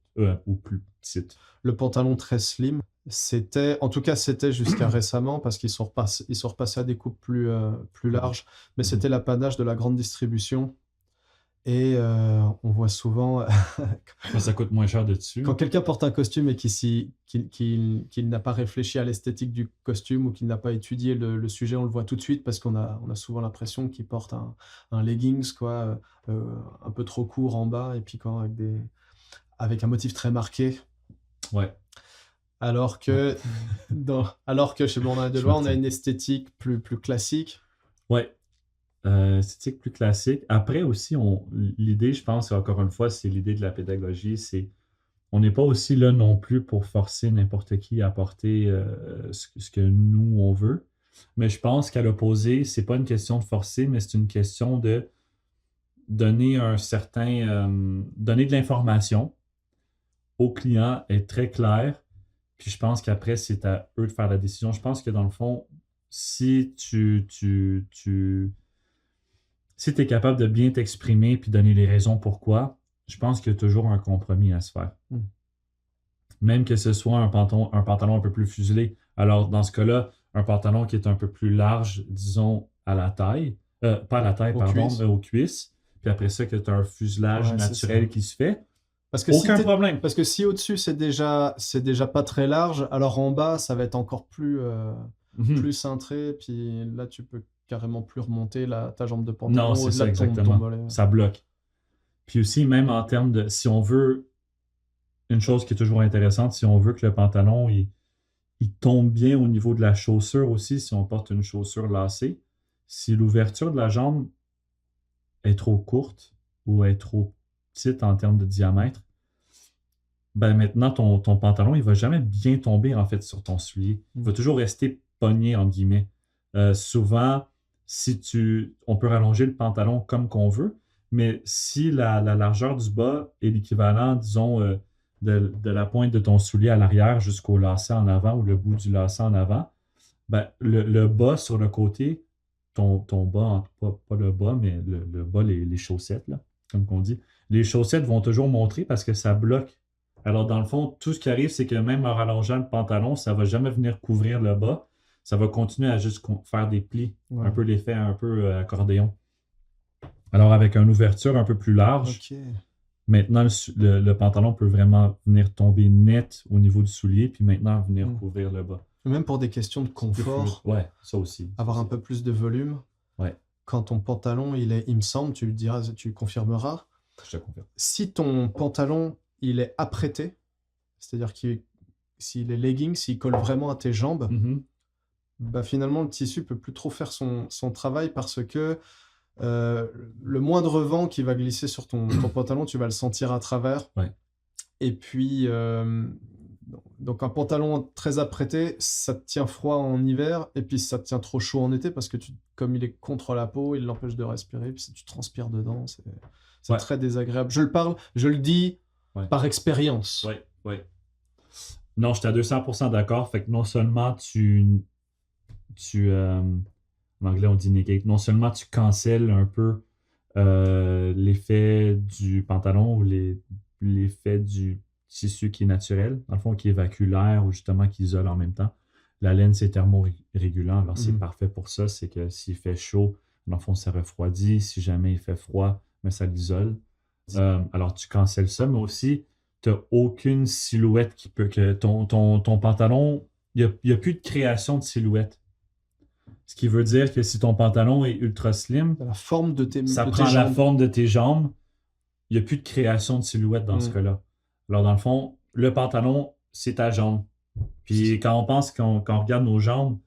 S1: ou plus petite.
S2: Le pantalon très slim, en tout cas, c'était jusqu'à récemment parce ils sont repassés à des coupes plus larges, mais c'était l'apanage de la grande distribution. Et on voit souvent,
S1: Ça coûte moins cher de dessus.
S2: quand quelqu'un porte un costume et qu'il n'a pas réfléchi à l'esthétique du costume ou qu'il n'a pas étudié le sujet, on le voit tout de suite parce on a souvent l'impression qu'il porte un leggings, quoi, un peu trop court en bas et puis avec un motif très marqué.
S1: Ouais.
S2: Alors que, chez Blondin et Deloire, on a une esthétique plus classique.
S1: Ouais. Esthétique plus classique. Après aussi, l'idée, je pense, encore une fois, c'est l'idée de la pédagogie, c'est on n'est pas aussi là non plus pour forcer n'importe qui à porter ce que nous, on veut. Mais je pense qu'à l'opposé, c'est pas une question de forcer, mais c'est une question de donner donner de l'information au client, être très clair. Puis je pense qu'après, c'est à eux de faire la décision. Je pense que dans le fond, si si tu es capable de bien t'exprimer puis donner les raisons pourquoi, je pense qu'il y a toujours un compromis à se faire.
S2: Mm.
S1: Même que ce soit un pantalon un peu plus fuselé. Alors, dans ce cas-là, un pantalon qui est un peu plus large, disons, à la taille, pas à la taille, pardon,
S2: Cuisses.
S1: mais aux cuisses. Puis après ça, que tu as un fuselage
S2: Ouais, c'est
S1: naturel
S2: ça.
S1: qui se fait.
S2: Parce que
S1: Aucun problème.
S2: parce que si au-dessus c'est déjà pas très large, alors en bas ça va être encore
S1: Mhm.
S2: plus cintré, puis là tu peux carrément plus remonter ta jambe de
S1: Non,
S2: pantalon
S1: c'est
S2: au-delà
S1: ça
S2: de ton
S1: exactement.
S2: mollet.
S1: Ça bloque. Puis aussi, même en termes de, si on veut, une chose qui est toujours intéressante, si on veut que le pantalon, il tombe bien au niveau de la chaussure aussi, si on porte une chaussure lacée, si l'ouverture de la jambe est trop courte ou est trop petite en termes de diamètre, ben maintenant, ton pantalon, il va jamais bien tomber en fait sur ton soulier. Il va toujours rester pogné, entre guillemets. Souvent, on peut rallonger le pantalon comme qu'on veut, mais si la largeur du bas est l'équivalent, disons, de la pointe de ton soulier à l'arrière jusqu'au lacet en avant ou le bout du lacet en avant, ben, le bas sur le côté, ton bas, pas le bas, mais le bas, les chaussettes, là, comme qu'on dit, les chaussettes vont toujours montrer parce que ça bloque. Alors, dans le fond, tout ce qui arrive, c'est que même en rallongeant le pantalon, ça ne va jamais venir couvrir le bas. Ça va continuer à juste faire des plis,
S2: Ouais.
S1: un peu l'effet un peu accordéon. Alors, avec une ouverture un peu plus large,
S2: Ok.
S1: maintenant, le pantalon peut vraiment venir tomber net au niveau du soulier, puis maintenant venir couvrir le bas.
S2: Même pour des questions de confort,
S1: Ouais, ça aussi.
S2: avoir un peu plus de volume.
S1: Ouais.
S2: Quand ton pantalon, il me semble, tu le diras, tu confirmeras,
S1: Je te confirme.
S2: si ton pantalon, il est apprêté, c'est-à-dire s'il est legging, s'il colle vraiment à tes jambes,
S1: Mhm.
S2: bah finalement, le tissu peut plus trop faire son travail parce que le moindre vent qui va glisser sur ton pantalon, tu vas le sentir à travers.
S1: Ouais.
S2: Et puis, donc un pantalon très apprêté, ça te tient froid en hiver, et puis ça te tient trop chaud en été parce que comme il est contre la peau, il l'empêche de respirer, puis tu transpires dedans, c'est
S1: Ouais.
S2: très désagréable. Je le dis
S1: Ouais.
S2: par expérience.
S1: Ouais. Non, je suis à 200% d'accord. Fait que non seulement en anglais on dit negate, non seulement tu cancelles un peu l'effet du pantalon ou l'effet du tissu qui est naturel, dans le fond qui évacue l'air ou justement qui isole en même temps. La laine, c'est thermorégulant, alors c'est parfait pour ça. C'est que s'il fait chaud, dans le fond, ça refroidit. Si jamais il fait froid, mais ça l'isole. Alors tu cancelles ça, mais aussi, tu n'as aucune silhouette qui peut que ton pantalon, il n'y a plus de création de silhouette. Ce qui veut dire que si ton pantalon est ultra slim,
S2: La forme de tes
S1: ça
S2: de tes
S1: prend la
S2: jambes.
S1: forme de tes jambes. Il n'y a plus de création de silhouette dans ce cas-là. Alors, dans le fond, le pantalon, c'est ta jambe. Puis quand on regarde nos jambes,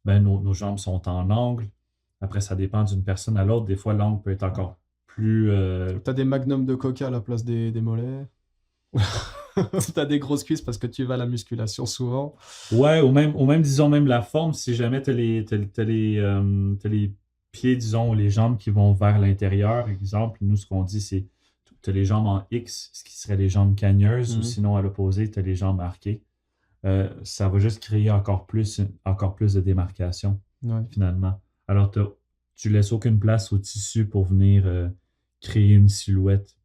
S1: ben, nos jambes sont en angle. Après, ça dépend d'une personne à l'autre. Des fois, l'angle peut être encore plus...
S2: T'as des magnums de coca à la place des mollets. T'as des grosses cuisses parce que tu vas à la musculation souvent.
S1: Ouais, ou même, disons, même la forme, si jamais t'as les pieds, disons, ou les jambes qui vont vers l'intérieur, exemple, nous, ce qu'on dit, c'est t'as les jambes en X, ce qui serait les jambes cagneuses, ou
S2: Mhm.
S1: sinon, à l'opposé, t'as les jambes arquées. Ça va juste créer encore plus de démarcation,
S2: Ouais.
S1: finalement. Alors, tu laisses aucune place au tissu pour venir créer une silhouette.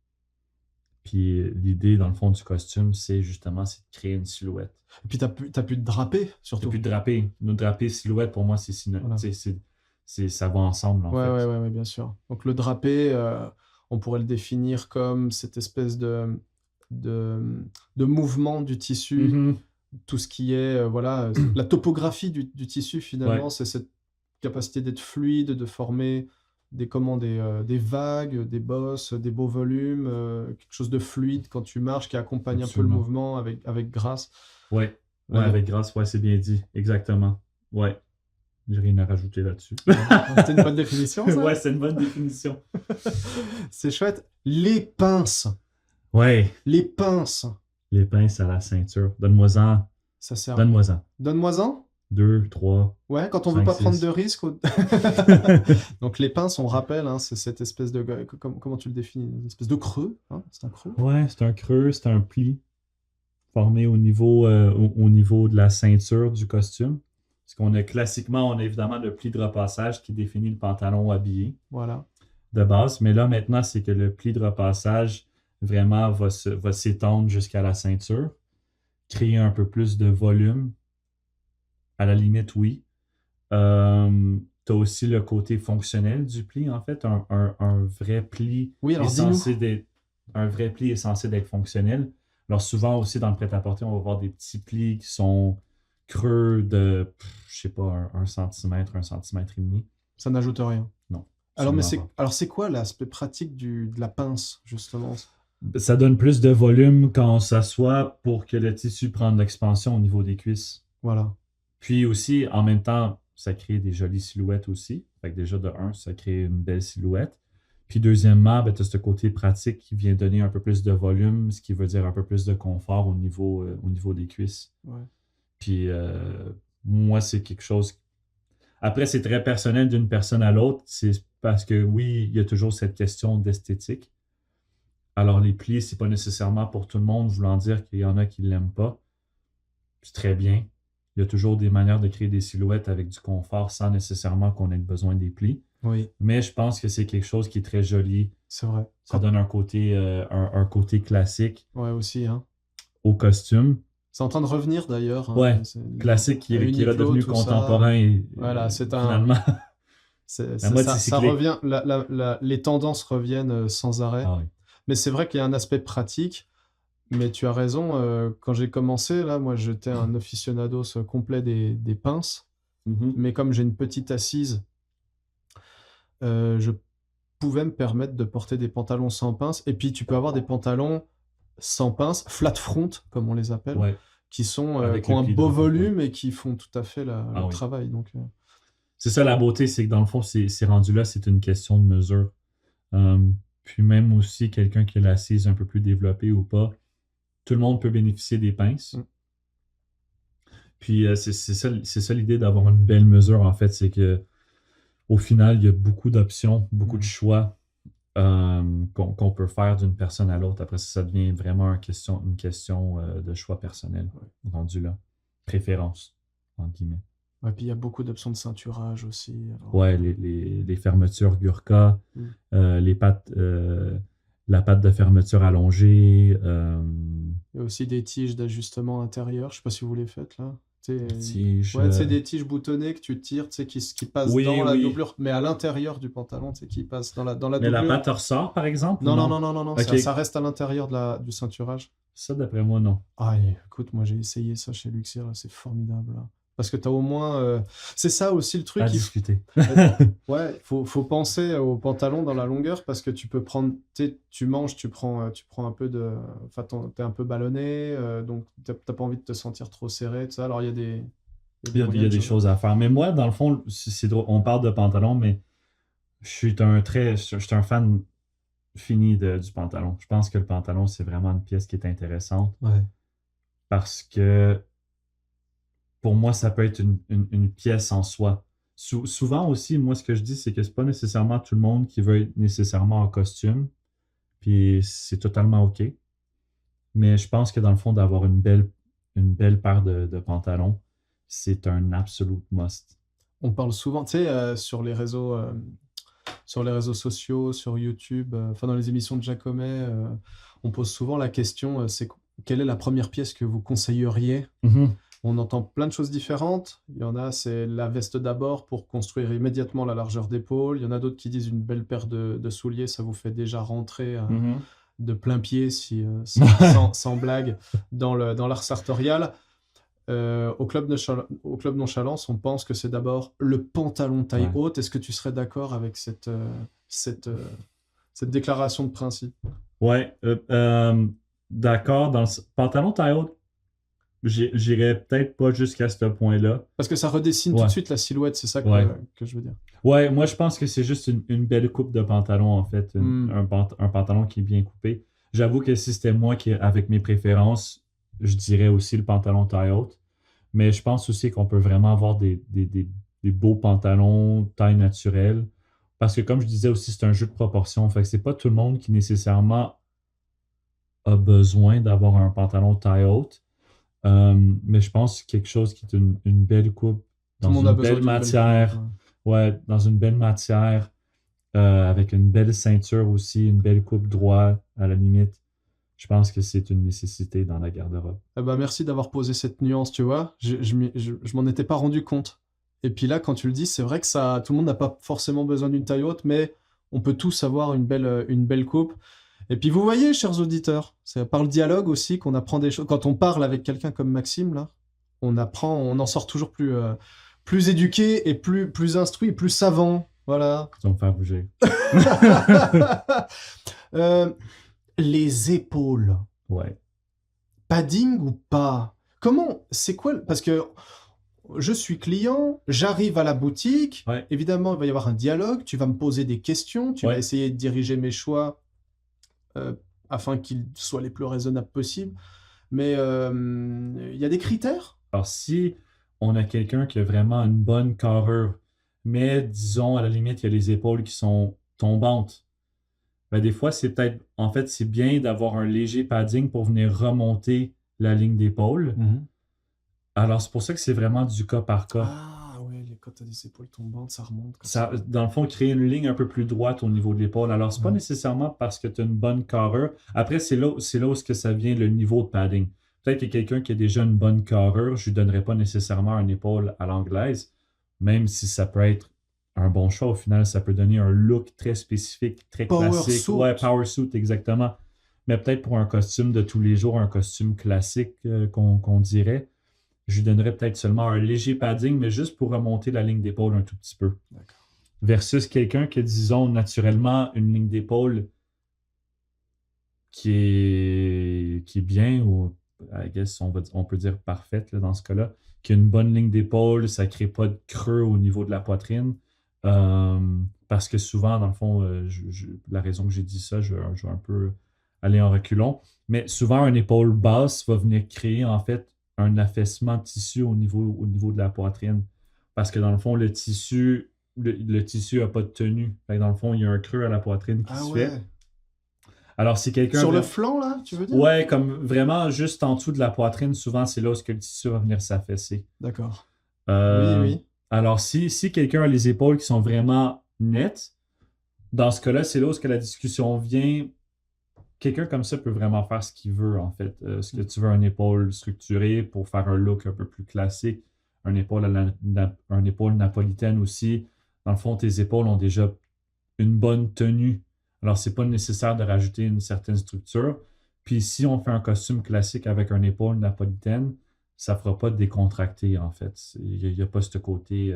S1: Puis l'idée, dans le fond, du costume, c'est de créer une silhouette.
S2: Et puis t'as plus de drapé,
S1: T'as
S2: surtout.
S1: plus de drapé. Nos drapés silhouette, pour moi,
S2: Voilà.
S1: ça va ensemble, en
S2: Ouais,
S1: fait.
S2: ouais, bien sûr. Donc le drapé, on pourrait le définir comme cette espèce de mouvement du tissu,
S1: Mhm.
S2: tout ce qui est, voilà, la topographie du tissu
S1: Ouais,
S2: finalement, c'est cette capacité d'être fluide, de former des vagues, des bosses, des beaux volumes, quelque chose de fluide quand tu marches, qui accompagne un peu le
S1: absolument.
S2: mouvement avec grâce.
S1: Ouais,
S2: Là,
S1: ouais, avec grâce, ouais, c'est bien dit. Exactement. Ouais, j'ai rien à rajouter là-dessus.
S2: C'était une bonne définition, ça?
S1: Ouais, c'est une bonne définition.
S2: C'est chouette. Les pinces.
S1: Ouais,
S2: Les pinces.
S1: les pinces à la ceinture. Donne-moi-en.
S2: Ça sert.
S1: Donne-moi-en.
S2: Donne-moi-un.
S1: 2, 3,
S2: Ouais, quand on veut
S1: 5,
S2: pas prendre de
S1: 6.
S2: risques. Donc les pinces, on rappelle, hein, c'est cette espèce de... Comment tu le définis? Une espèce de creux, hein? C'est un creux.
S1: Ouais, c'est un creux, c'est un pli formé au niveau de la ceinture du costume. Parce qu'on a classiquement, on a évidemment le pli de repassage qui définit le pantalon habillé
S2: Voilà.
S1: de base. Mais là, maintenant, c'est que le pli de repassage vraiment va s'étendre jusqu'à la ceinture, créer un peu plus de volume. À la limite, oui. Tu as aussi le côté fonctionnel du pli, en fait. Un vrai pli
S2: Oui,
S1: est
S2: alors dis-nous.
S1: censé d'être, un vrai pli est censé d'être fonctionnel. Alors souvent aussi dans le prêt-à-porter, on va voir des petits plis qui sont creux de, je sais pas, un centimètre, un centimètre et demi.
S2: Ça n'ajoute rien.
S1: Non,
S2: Alors, mais
S1: absolument pas.
S2: c'est quoi l'aspect pratique de la pince, justement?
S1: Ça donne plus de volume quand on s'assoit pour que le tissu prenne de l'expansion au niveau des cuisses.
S2: Voilà.
S1: Puis aussi, en même temps, ça crée des jolies silhouettes aussi. Fait que déjà, de un, ça crée une belle silhouette. Puis deuxièmement, ben, tu as ce côté pratique qui vient donner un peu plus de volume, ce qui veut dire un peu plus de confort au niveau des cuisses.
S2: Ouais.
S1: Puis moi, c'est quelque chose. Après, c'est très personnel d'une personne à l'autre. C'est parce que oui, il y a toujours cette question d'esthétique. Alors, les plis, c'est pas nécessairement pour tout le monde, voulant dire qu'il y en a qui l'aiment pas. C'est très bien. Il y a toujours des manières de créer des silhouettes avec du confort sans nécessairement qu'on ait besoin des plis.
S2: Oui,
S1: Mais je pense que c'est quelque chose qui est très joli.
S2: c'est vrai.
S1: Ça donne un côté classique
S2: Ouais, aussi, hein.
S1: au costume.
S2: C'est en train de revenir, d'ailleurs, hein.
S1: Ouais, classique qui est
S2: Uniqlo,
S1: redevenu
S2: tout ça.
S1: contemporain et,
S2: Voilà, c'est
S1: finalement. La mode, c'est
S2: ça
S1: cyclique.
S2: revient, les tendances reviennent sans arrêt.
S1: Ah oui.
S2: Mais c'est vrai qu'il y a un aspect pratique. Mais tu as raison, quand j'ai commencé, là, moi, j'étais un aficionados complet des pinces.
S1: Mhm.
S2: Mais comme j'ai une petite assise, je pouvais me permettre de porter des pantalons sans pinces. Et puis, tu peux avoir des pantalons sans pinces, flat front, comme on les appelle,
S1: Ouais,
S2: qui
S1: avec
S2: ont
S1: le
S2: un
S1: pli de
S2: beau
S1: repos, ouais.
S2: volume et qui font tout à fait
S1: Ah
S2: le
S1: oui.
S2: travail. Donc,
S1: C'est ça la beauté, c'est que dans le fond, c'est rendu là, c'est une question de mesure. Euh, Puis même aussi, quelqu'un qui a l'assise un peu plus développée ou pas, tout le monde peut bénéficier des pinces.
S2: Mm.
S1: Puis c'est ça l'idée d'avoir une belle mesure, en fait, c'est que au final, il y a beaucoup d'options, beaucoup de choix qu'on peut faire d'une personne à l'autre. Après ça devient vraiment une question de choix personnel, rendu là. Préférence, entre guillemets.
S2: ouais, puis il y a beaucoup d'options de ceinturage aussi. Alors,
S1: Ouais, les fermetures Gurkha,
S2: Mm.
S1: les pattes, la patte de fermeture allongée,
S2: il y a aussi des tiges d'ajustement intérieur. Je sais pas si vous les faites là.
S1: tige.
S2: Ouais, c'est des tiges boutonnées que tu tires, qui passent
S1: Oui,
S2: dans la
S1: oui.
S2: doublure, mais à l'intérieur du pantalon, qui passent dans la
S1: Mais la
S2: doublure.
S1: patte ressort, par exemple,
S2: Non,
S1: ou
S2: non,
S1: non?
S2: non, non, non,
S1: Ok.
S2: ça reste à l'intérieur du ceinturage.
S1: Ça, d'après moi, non.
S2: Ah, écoute, moi j'ai essayé ça chez Luxir, là, c'est formidable, là. Parce que tu as au moins. C'est ça aussi le truc.
S1: À discuter.
S2: Ouais, faut penser au pantalon dans la longueur parce que tu peux prendre. Tu manges, tu prends un peu de. Enfin, t'es un peu ballonné, donc t'as pas envie de te sentir trop serré, tout ça. Alors il y a
S1: Il y a des choses à faire. Mais moi, dans le fond, c'est drôle. On parle de pantalon, mais je suis un fan fini du pantalon. Je pense que le pantalon, c'est vraiment une pièce qui est intéressante
S2: Ouais.
S1: parce que pour moi, ça peut être une pièce en soi. Souvent aussi, moi, ce que je dis, c'est que c'est pas nécessairement tout le monde qui veut être nécessairement en costume, puis c'est totalement OK. Mais je pense que dans le fond, d'avoir une belle paire de pantalons, c'est un absolute must.
S2: On parle souvent, tu sais, sur les réseaux sociaux, sur YouTube, enfin dans les émissions de Jacomet, on pose souvent la question, quelle est la première pièce que vous conseilleriez?
S1: Mhm.
S2: On entend plein de choses différentes. Il y en a, c'est la veste d'abord pour construire immédiatement la largeur d'épaule. Il y en a d'autres qui disent une belle paire de souliers, ça vous fait déjà rentrer
S1: Mhm.
S2: de plein pied, sans blague, dans l'art sartorial. Au Club Nonchalance, on pense que c'est d'abord le pantalon taille
S1: Ouais.
S2: haute. Est-ce que tu serais d'accord avec cette, euh, cette déclaration de principe?
S1: Ouais, d'accord. Dans le pantalon taille haute, j'irais peut-être pas jusqu'à ce point-là.
S2: Parce que ça redessine tout
S1: Ouais,
S2: de suite la silhouette, c'est ça
S1: ouais.
S2: que je veux dire.
S1: Ouais, moi je pense que c'est juste une belle coupe de pantalon en fait,
S2: Hmm.
S1: un pantalon qui est bien coupé. J'avoue que si c'était moi qui, avec mes préférences, je dirais aussi le pantalon taille haute. Mais je pense aussi qu'on peut vraiment avoir des beaux pantalons taille naturelle. Parce que comme je disais aussi, c'est un jeu de proportion. Fait que c'est pas tout le monde qui nécessairement a besoin d'avoir un pantalon taille haute. Mais je pense que quelque chose qui est une belle coupe,
S2: Tout le
S1: dans
S2: monde a
S1: une
S2: besoin
S1: belle
S2: d'une belle coupe.
S1: matière, ouais, dans une belle matière, avec une belle ceinture aussi, une belle coupe droite à la limite. Je pense que c'est une nécessité dans la garde-robe.
S2: Eh ben, merci d'avoir posé cette nuance, tu vois. Je m'en étais pas rendu compte. Et puis là, quand tu le dis, c'est vrai que ça, tout le monde n'a pas forcément besoin d'une taille haute, mais on peut tous avoir une belle coupe. Et puis vous voyez, chers auditeurs, c'est par le dialogue aussi qu'on apprend des choses. Quand on parle avec quelqu'un comme Maxime, là, on apprend, on en sort toujours plus éduqué et plus instruit, plus savant. Voilà.
S1: Ça va me faire bouger.
S2: Euh, les épaules.
S1: Ouais.
S2: Padding ou pas? Comment, c'est quoi? Parce que je suis client, j'arrive à la boutique,
S1: Ouais.
S2: évidemment, il va y avoir un dialogue, tu vas me poser des questions, tu vas
S1: Ouais.
S2: essayer de diriger mes choix euh, afin qu'ils soient les plus raisonnables possibles. Mais il y a des critères?
S1: Alors, si on a quelqu'un qui a vraiment une bonne carrure, mais disons, à la limite, il y a les épaules qui sont tombantes, ben, des fois, en fait, c'est bien d'avoir un léger padding pour venir remonter la ligne d'épaule. Alors, c'est pour ça que c'est vraiment du cas par cas.
S2: Ah ouais, quand tu as des épaules tombantes, ça remonte comme ça.
S1: Dans le fond, créer une ligne un peu plus droite au niveau de l'épaule. Alors, c'est pas
S2: Ouais.
S1: nécessairement parce que tu as une bonne carrure. Après, c'est là où est-ce que ça vient le niveau de padding. Peut-être que quelqu'un qui a déjà une bonne carrure, je lui donnerais pas nécessairement une épaule à l'anglaise, même si ça peut être un bon choix. Au final, ça peut donner un look très spécifique, très
S2: Power
S1: classique.
S2: suit.
S1: Ouais, power suit, exactement. Mais peut-être pour un costume de tous les jours, un costume classique qu'on dirait, je lui donnerais peut-être seulement un léger padding, mais juste pour remonter la ligne d'épaule un tout petit peu.
S2: D'accord.
S1: Versus quelqu'un qui a, disons, naturellement une ligne d'épaule qui est bien, ou I guess on peut dire parfaite là, dans ce cas-là, qui a une bonne ligne d'épaule, ça ne crée pas de creux au niveau de la poitrine. Parce que souvent, dans le fond, la raison que j'ai dit ça, je vais un peu aller en reculons, mais souvent, une épaule basse va venir créer en fait un affaissement de tissu au niveau de la poitrine. Parce que dans le fond, le tissu n'a pas de tenue. Fait que dans le fond, il y a un creux à la poitrine qui se fait. Alors, si quelqu'un.
S2: Sur le flanc, là, tu veux dire?
S1: Ouais, comme vraiment juste en dessous de la poitrine, souvent, c'est là où le tissu va venir s'affaisser.
S2: D'accord. Oui.
S1: Alors, si quelqu'un a les épaules qui sont vraiment nettes, dans ce cas-là, c'est là où la discussion vient. Quelqu'un comme ça peut vraiment faire ce qu'il veut, en fait. Est-ce que tu veux une épaule structurée pour faire un look un peu plus classique, une épaule napolitaine aussi. Dans le fond, tes épaules ont déjà une bonne tenue. Alors, c'est pas nécessaire de rajouter une certaine structure. Puis, si on fait un costume classique avec une épaule napolitaine, ça fera pas décontracté, en fait. Il n'y a pas ce côté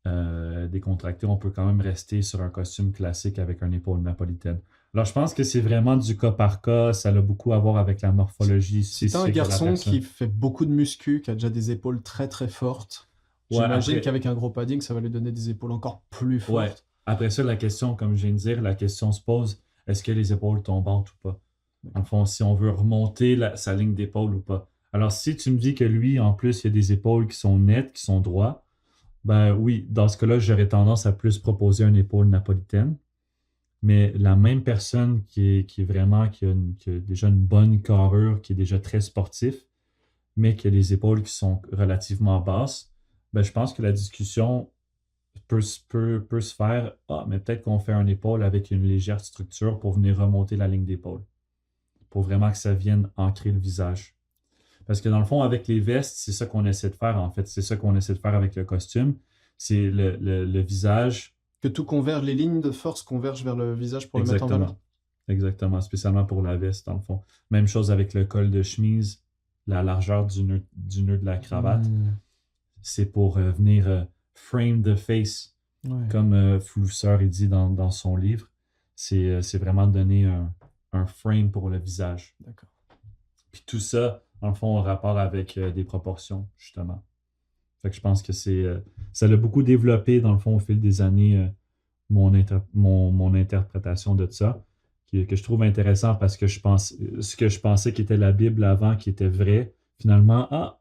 S1: décontracté. On peut quand même rester sur un costume classique avec une épaule napolitaine. Alors, je pense que c'est vraiment du cas par cas. Ça a beaucoup à voir avec la morphologie
S2: Si t'as un
S1: spécifique de la
S2: garçon
S1: personne.
S2: qui fait beaucoup de muscu, qui a déjà des épaules très très fortes,
S1: Ouais,
S2: j'imagine
S1: après,
S2: qu'avec un gros padding, ça va lui donner des épaules encore plus
S1: ouais.
S2: fortes.
S1: Après ça, la question, comme je viens de dire, la question se pose, est-ce que les épaules tombantes ou pas? En fond, si on veut remonter sa ligne d'épaule ou pas. Alors, si tu me dis que lui, en plus, il y a des épaules qui sont nettes, qui sont droites, ben oui, dans ce cas-là, j'aurais tendance à plus proposer une épaule napolitaine. Mais la même personne qui est vraiment, qui a déjà une bonne carrure, qui est déjà très sportif, mais qui a les épaules qui sont relativement basses, ben, je pense que la discussion peut se faire. Ah, mais peut-être qu'on fait un épaule avec une légère structure pour venir remonter la ligne d'épaule, pour vraiment que ça vienne ancrer le visage. Parce que dans le fond, avec les vestes, c'est ça qu'on essaie de faire, en fait. C'est ça qu'on essaie de faire avec le costume. C'est le visage.
S2: Que tout converge, les lignes de force convergent vers le visage pour le mettre en valeur.
S1: Exactement. Exactement, spécialement pour la veste, dans le fond. Même chose avec le col de chemise, la largeur du nœud de la cravate. C'est pour venir frame the face,
S2: Ouais.
S1: comme Flousseur il dit dans son livre. C'est vraiment donner un frame pour le visage.
S2: D'accord.
S1: Puis tout ça, dans le fond, en rapport avec des proportions, justement. Fait que je pense que ça l'a beaucoup développé, dans le fond, au fil des années, mon interprétation de ça, que je trouve intéressant parce que ce que je pensais qui était la Bible avant, qui était vrai, finalement,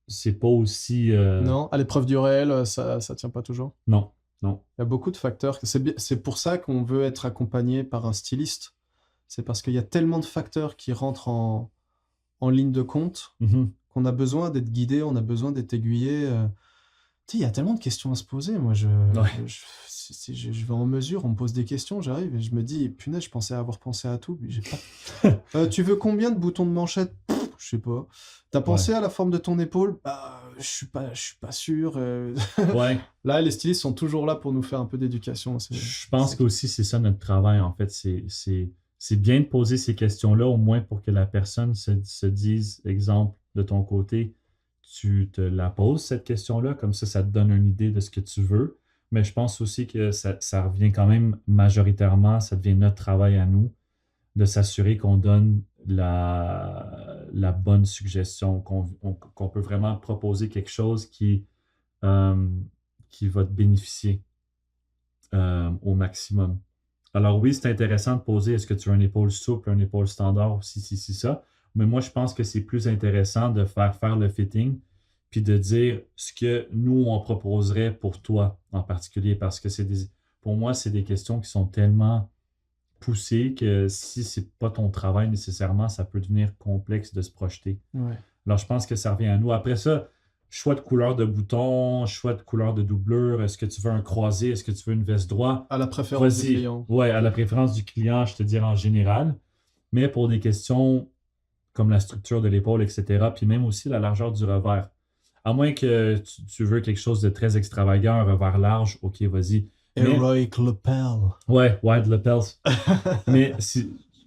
S1: c'est pas aussi...
S2: Non, à l'épreuve du réel, ça tient pas toujours.
S1: Non, non.
S2: Il y a beaucoup de facteurs. C'est pour ça qu'on veut être accompagné par un styliste. C'est parce qu'il y a tellement de facteurs qui rentrent en ligne de compte
S1: Mhm.
S2: qu'on a besoin d'être guidé, on a besoin d'être aiguillé. Tu sais, il y a tellement de questions à se poser. Moi,
S1: Ouais.
S2: je vais en mesure, on me pose des questions, j'arrive et je me dis, punaise, je pensais avoir pensé à tout, mais j'ai pas. Tu veux combien de boutons de manchette? Je sais pas. T'as pensé à la forme de ton épaule? Bah, je suis pas sûr.
S1: Ouais.
S2: Là, les stylistes sont toujours là pour nous faire un peu d'éducation.
S1: Je pense qu'aussi c'est ça notre travail, en fait. C'est bien de poser ces questions-là, au moins pour que la personne se dise, exemple, de ton côté, tu te la poses, cette question-là, comme ça te donne une idée de ce que tu veux. Mais je pense aussi que ça revient quand même majoritairement, ça devient notre travail à nous de s'assurer qu'on donne la bonne suggestion, qu'on peut vraiment proposer quelque chose euh, qui va te bénéficier au maximum. Alors oui, c'est intéressant de poser est-ce que tu as une épaule souple, une épaule standard, si, ça. Mais moi, je pense que c'est plus intéressant de faire le fitting puis de dire ce que nous, on proposerait pour toi en particulier. Parce que pour moi, c'est des questions qui sont tellement poussées que si c'est pas ton travail nécessairement, ça peut devenir complexe de se projeter.
S2: Ouais.
S1: Alors, je pense que ça revient à nous. Après ça, choix de couleur de bouton, choix de couleur de doublure. Est-ce que tu veux un croisé? Est-ce que tu veux une veste droite?
S2: À la préférence du client.
S1: Ouais, à la préférence du client, je te dirais en général. Mais pour des questions comme la structure de l'épaule, etc., puis même aussi la largeur du revers. À moins que tu veux quelque chose de très extravagant, un revers large, ok, vas-y.
S2: Heroic lapel.
S1: Ouais, wide lapels. Mais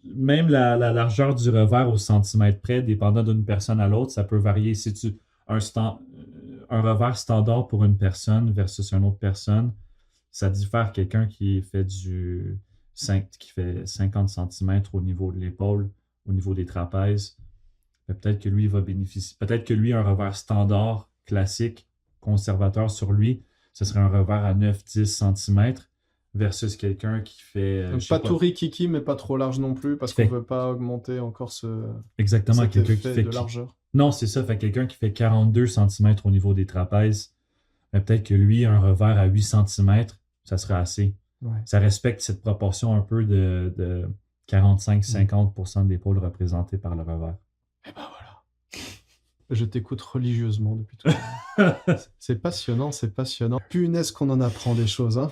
S1: même la largeur du revers au centimètre près, dépendant d'une personne à l'autre, ça peut varier. Si tu un revers standard pour une personne versus une autre personne, ça diffère. Quelqu'un qui fait qui fait 50 cm au niveau de l'épaule, au niveau des trapèzes, peut-être que lui va bénéficier. Peut-être que lui, un revers standard, classique, conservateur sur lui, ce serait un revers à 9-10 cm versus quelqu'un qui fait.
S2: Donc pas tout rikiki, mais pas trop large non plus, parce qu'on veut pas augmenter encore
S1: Exactement,
S2: cet
S1: quelqu'un
S2: effet
S1: qui fait
S2: de largeur.
S1: Non, c'est ça. Fait quelqu'un qui fait 42 cm au niveau des trapèzes, mais peut-être que lui, un revers à 8 cm, ça serait assez.
S2: Ouais.
S1: Ça respecte cette proportion un peu de 45-50% de l'épaule représentée par le revers.
S2: Et ben voilà. Je t'écoute religieusement depuis tout à l'heure. C'est passionnant, c'est passionnant. Punaise qu'on en apprend des choses, hein.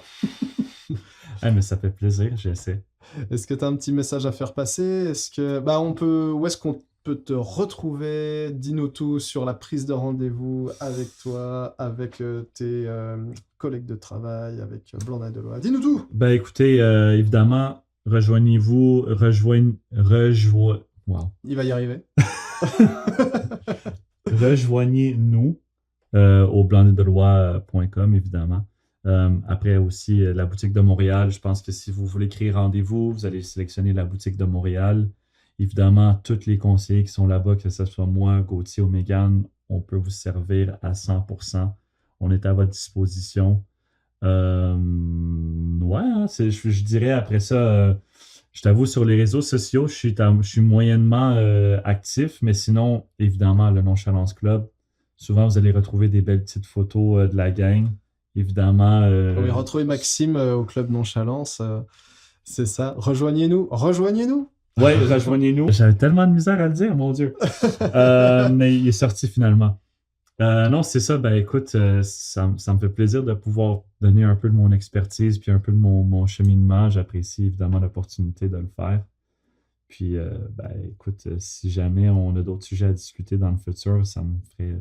S1: Mais ça fait plaisir, j'essaie.
S2: Est-ce que tu as un petit message à faire passer? Est-ce que où est-ce qu'on peut te retrouver? Dis-nous tout sur la prise de rendez-vous avec toi, avec tes collègues de travail, avec Blandin et Deloy. Dis-nous tout!
S1: Ben écoutez, évidemment, rejoignez-vous, wow.
S2: Il va y arriver.
S1: Rejoignez-nous au blandindeloy.com, évidemment. Après aussi, la boutique de Montréal, je pense que si vous voulez créer rendez-vous, vous allez sélectionner la boutique de Montréal. Évidemment, tous les conseillers qui sont là-bas, que ce soit moi, Gauthier ou Mégane, on peut vous servir à 100%. On est à votre disposition. Ouais, hein, je dirais après ça, je t'avoue, sur les réseaux sociaux, je suis moyennement actif, mais sinon, évidemment, le Nonchalance Club, souvent vous allez retrouver des belles petites photos de la gang. Évidemment,
S2: Oui, retrouvez Maxime au Club Nonchalance, c'est ça. Rejoignez-nous, rejoignez-nous!
S1: ouais, rejoignez-nous. J'avais tellement de misère à le dire, mon Dieu. Mais il est sorti finalement. Non, c'est ça. Ben écoute, ça me fait plaisir de pouvoir donner un peu de mon expertise puis un peu de mon cheminement. J'apprécie évidemment l'opportunité de le faire. Puis, ben écoute, si jamais on a d'autres sujets à discuter dans le futur, ça me ferait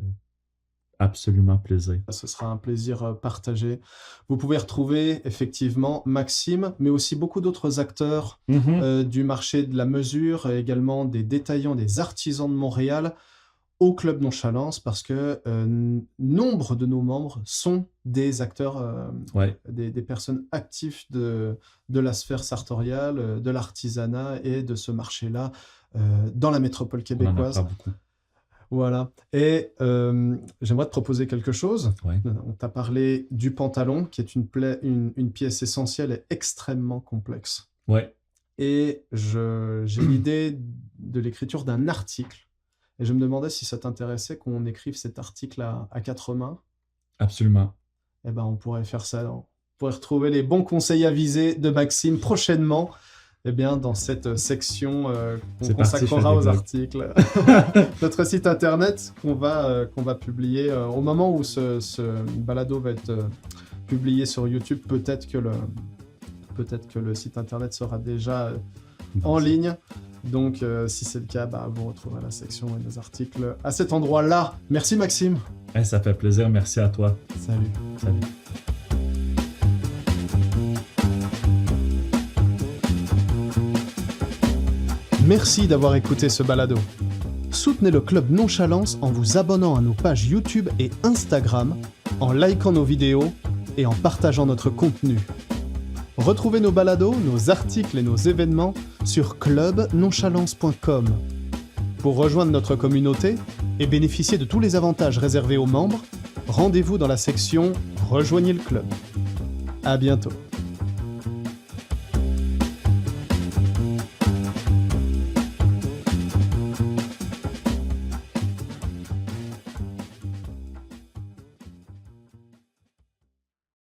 S1: absolument plaisir.
S2: Ce sera un plaisir partagé. Vous pouvez retrouver effectivement Maxime, mais aussi beaucoup d'autres acteurs du marché de la mesure, et également des détaillants, des artisans de Montréal au Club Nonchalance, parce que nombre de nos membres sont des acteurs,
S1: Ouais,
S2: des personnes actives de la sphère sartoriale, de l'artisanat et de ce marché-là dans la métropole
S1: on en
S2: québécoise.
S1: apprend beaucoup.
S2: Voilà. Et j'aimerais te proposer quelque chose.
S1: Ouais.
S2: On t'a parlé du pantalon, qui est une pièce essentielle et extrêmement complexe.
S1: Ouais,
S2: Et j'ai l'idée de l'écriture d'un article. Et je me demandais si ça t'intéressait qu'on écrive cet article à quatre mains.
S1: absolument.
S2: Eh ben, on pourrait faire ça. On pourrait retrouver les bons conseils avisés de Maxime prochainement. Eh bien, dans cette section qu'on
S1: C'est parti,
S2: consacrera
S1: je fais
S2: aux
S1: des blagues.
S2: articles. Notre site internet qu'on va publier au moment où ce balado va être publié sur YouTube. Peut-être que le site internet sera déjà en ligne. Donc, si c'est le cas, vous retrouverez la section et nos articles à cet endroit-là. Merci Maxime.
S1: Hey, ça fait plaisir. Merci à toi.
S2: Salut.
S1: Salut.
S2: Merci d'avoir écouté ce balado. Soutenez le Club Nonchalance en vous abonnant à nos pages YouTube et Instagram, en likant nos vidéos et en partageant notre contenu. Retrouvez nos balados, nos articles et nos événements sur clubnonchalance.com. Pour rejoindre notre communauté et bénéficier de tous les avantages réservés aux membres, rendez-vous dans la section Rejoignez le club. À bientôt.